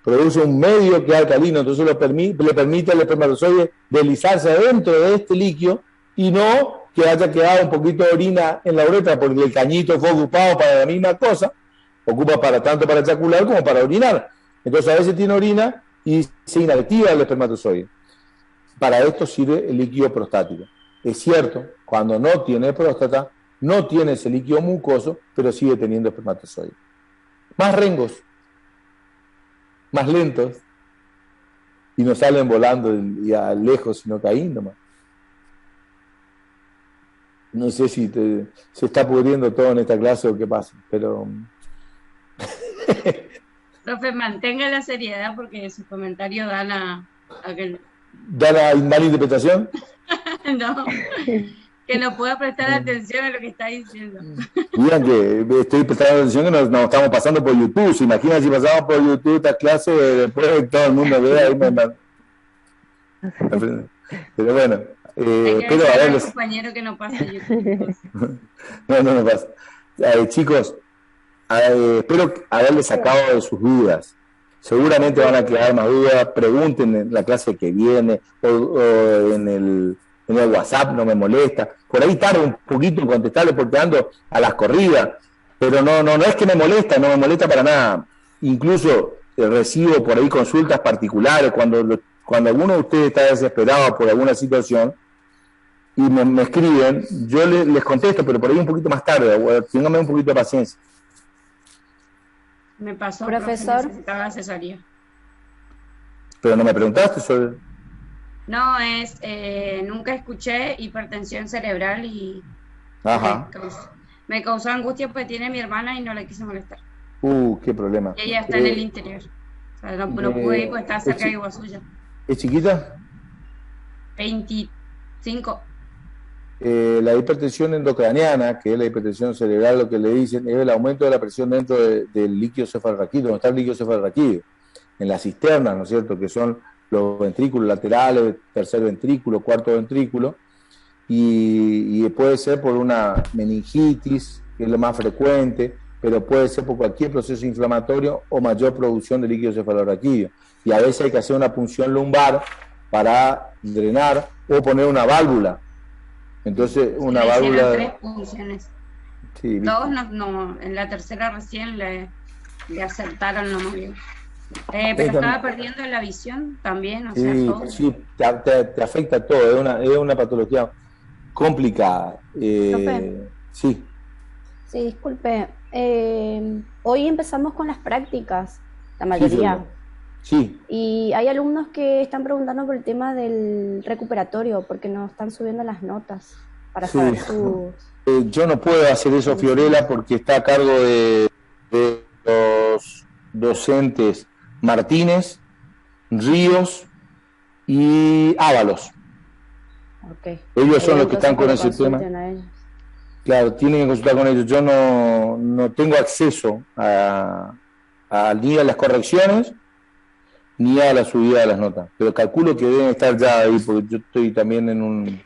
produce un medio que es alcalino, entonces le permite al espermatozoide deslizarse dentro de este líquido y no que haya quedado un poquito de orina en la uretra, porque el cañito fue ocupado para la misma cosa, ocupa tanto para eyacular como para orinar. Entonces a veces tiene orina y se inactiva el espermatozoide. Para esto sirve el líquido prostático. Es cierto, cuando no tiene próstata, no tiene ese líquido mucoso, pero sigue teniendo espermatozoide. Más rengos, más lentos, y no salen volando y a lejos, sino cayendo más. No sé si se está pudriendo todo en esta clase o qué pasa, pero... Profe, mantenga la seriedad porque su comentario da la mala interpretación. No, que no pueda prestar atención a lo que está diciendo. Digan que estoy prestando atención, que nos estamos pasando por YouTube. ¿Se imagina si pasamos por YouTube esta clase? Después todo el mundo vea ahí. Pero bueno, pero a ver, compañero que no pasa YouTube. no pasa. Chicos, espero haberles sacado de sus dudas. Seguramente van a quedar más dudas. Pregunten en la clase que viene o en el WhatsApp, no me molesta. Por ahí tardo un poquito en contestarles porque ando a las corridas, pero no es que me molesta, no me molesta para nada. Incluso recibo por ahí consultas particulares cuando alguno de ustedes está desesperado por alguna situación y me escriben, yo les contesto, pero por ahí un poquito más tarde, téngame un poquito de paciencia. Me pasó, profesor. Necesitaba asesoría. Pero no me preguntaste sobre... No, nunca escuché hipertensión cerebral y Ajá. Me causó angustia porque tiene mi hermana y no le quise molestar. Qué problema. Y ella está en el interior. O sea, no pude ir porque está cerca de Iguazú. ¿Es chiquita? 25. La hipertensión endocraniana, que es la hipertensión cerebral, lo que le dicen, es el aumento de la presión dentro del líquido cefalorraquídeo, donde está el líquido cefalorraquídeo, en las cisternas, ¿no es cierto?, que son los ventrículos laterales, tercer ventrículo, cuarto ventrículo, y puede ser por una meningitis, que es lo más frecuente, pero puede ser por cualquier proceso inflamatorio o mayor producción de líquido cefalorraquídeo. Y a veces hay que hacer una punción lumbar para drenar o poner una válvula. Entonces, una válvula... 3 punciones. Sí, Dos en la tercera recién le acertaron nomás bien. Pero estaba perdiendo la visión también, o sea, todo. Sí, te afecta todo, es una patología complicada. Sí. Sí, disculpe. Hoy empezamos con las prácticas, la mayoría. Sí. Y hay alumnos que están preguntando por el tema del recuperatorio, porque no están subiendo las notas para saber sus... Yo no puedo hacer eso, Fiorella, porque está a cargo de los docentes Martínez, Ríos y Ábalos. Okay. Ellos son los que están con ese tema. Claro, tienen que consultar con ellos. Yo no tengo acceso ni a las correcciones ni a la subida de las notas, pero calculo que deben estar ya ahí, porque yo estoy también en un...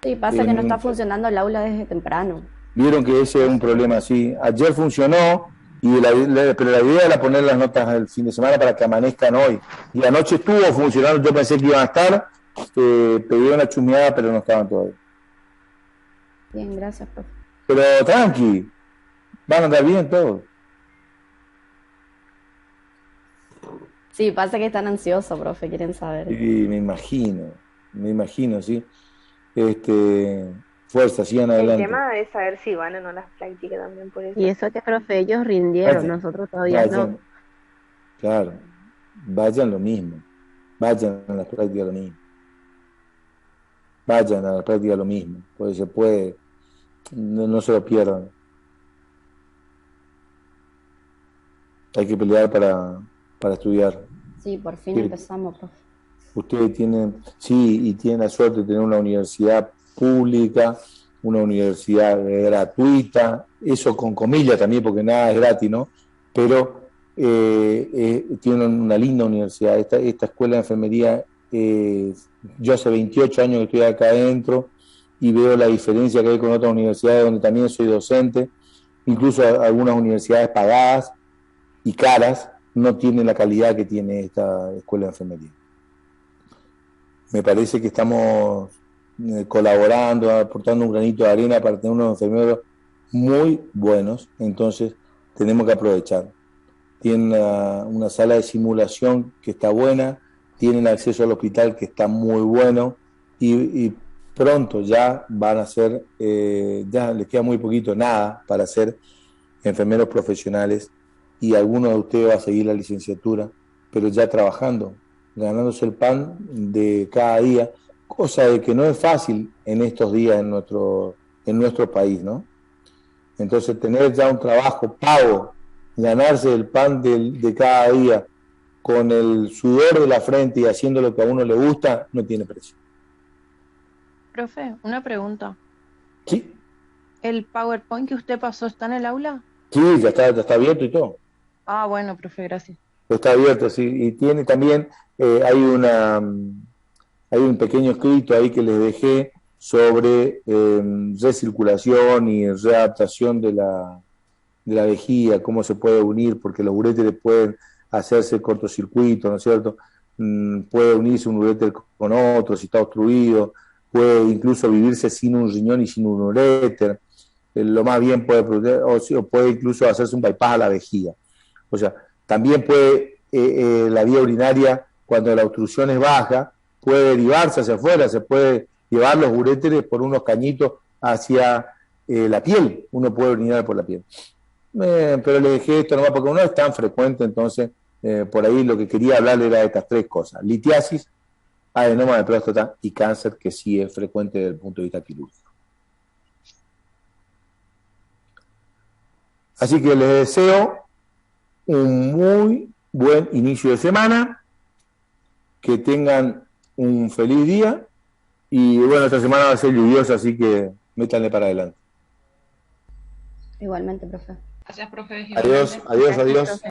Sí, pasa que no está funcionando el aula desde temprano. Vieron que ese es un problema, sí. Ayer funcionó, pero la idea era poner las notas el fin de semana para que amanezcan hoy. Y anoche estuvo funcionando, yo pensé que iban a estar, pedí una chusmeada, pero no estaban todavía. Bien, gracias, profe. Pero tranqui, van a andar bien todos. Sí, pasa que están ansiosos, profe, quieren saber. Sí, me imagino, sí. Fuerza, sigan adelante. El tema es saber si van o no las prácticas también por eso. Y eso que, profe, ellos rindieron, nosotros todavía no. Claro, vayan lo mismo. Vayan a las prácticas lo mismo. Vayan a las prácticas lo mismo, porque se puede, no se lo pierdan. Hay que pelear para estudiar. Sí, por fin empezamos, profe. Ustedes tienen la suerte de tener una universidad pública, una universidad gratuita, eso con comillas también, porque nada es gratis, ¿no? Pero tienen una linda universidad. Esta escuela de enfermería, yo hace 28 años que estoy acá adentro y veo la diferencia que hay con otras universidades donde también soy docente, incluso algunas universidades pagadas y caras no tienen la calidad que tiene esta escuela de enfermería. Me parece que estamos colaborando, aportando un granito de arena para tener unos enfermeros muy buenos, entonces tenemos que aprovechar. Tienen una sala de simulación que está buena, tienen acceso al hospital que está muy bueno y pronto ya van a ser, ya les queda muy poquito, nada, para ser enfermeros profesionales y alguno de ustedes va a seguir la licenciatura, pero ya trabajando, ganándose el pan de cada día, cosa de que no es fácil en estos días en nuestro país, ¿no? Entonces tener ya un trabajo pago, ganarse el pan de cada día con el sudor de la frente y haciendo lo que a uno le gusta, no tiene precio. Profe, una pregunta. Sí. ¿El PowerPoint que usted pasó está en el aula? Sí, ya está abierto y todo. Ah, bueno, profe, gracias. Está abierto, sí, y tiene también, hay hay un pequeño escrito ahí que les dejé sobre recirculación y readaptación de la vejiga, cómo se puede unir, porque los uréteres pueden hacerse cortocircuito, ¿no es cierto? Puede unirse un uréter con otro si está obstruido, puede incluso vivirse sin un riñón y sin un uréter, lo más bien puede producir, o puede incluso hacerse un bypass a la vejiga. O sea, también puede la vía urinaria, cuando la obstrucción es baja, puede derivarse hacia afuera, se puede llevar los uréteres por unos cañitos hacia la piel, uno puede orinar por la piel. Pero le dejé esto nomás porque no es tan frecuente, entonces por ahí lo que quería hablar era de estas tres cosas: litiasis, adenoma de próstata y cáncer, que sí es frecuente desde el punto de vista quirúrgico. Así que les deseo un muy buen inicio de semana, que tengan un feliz día, y bueno, esta semana va a ser lluviosa, así que métanle para adelante. Igualmente, profe. Gracias, profe. Adiós, adiós, adiós.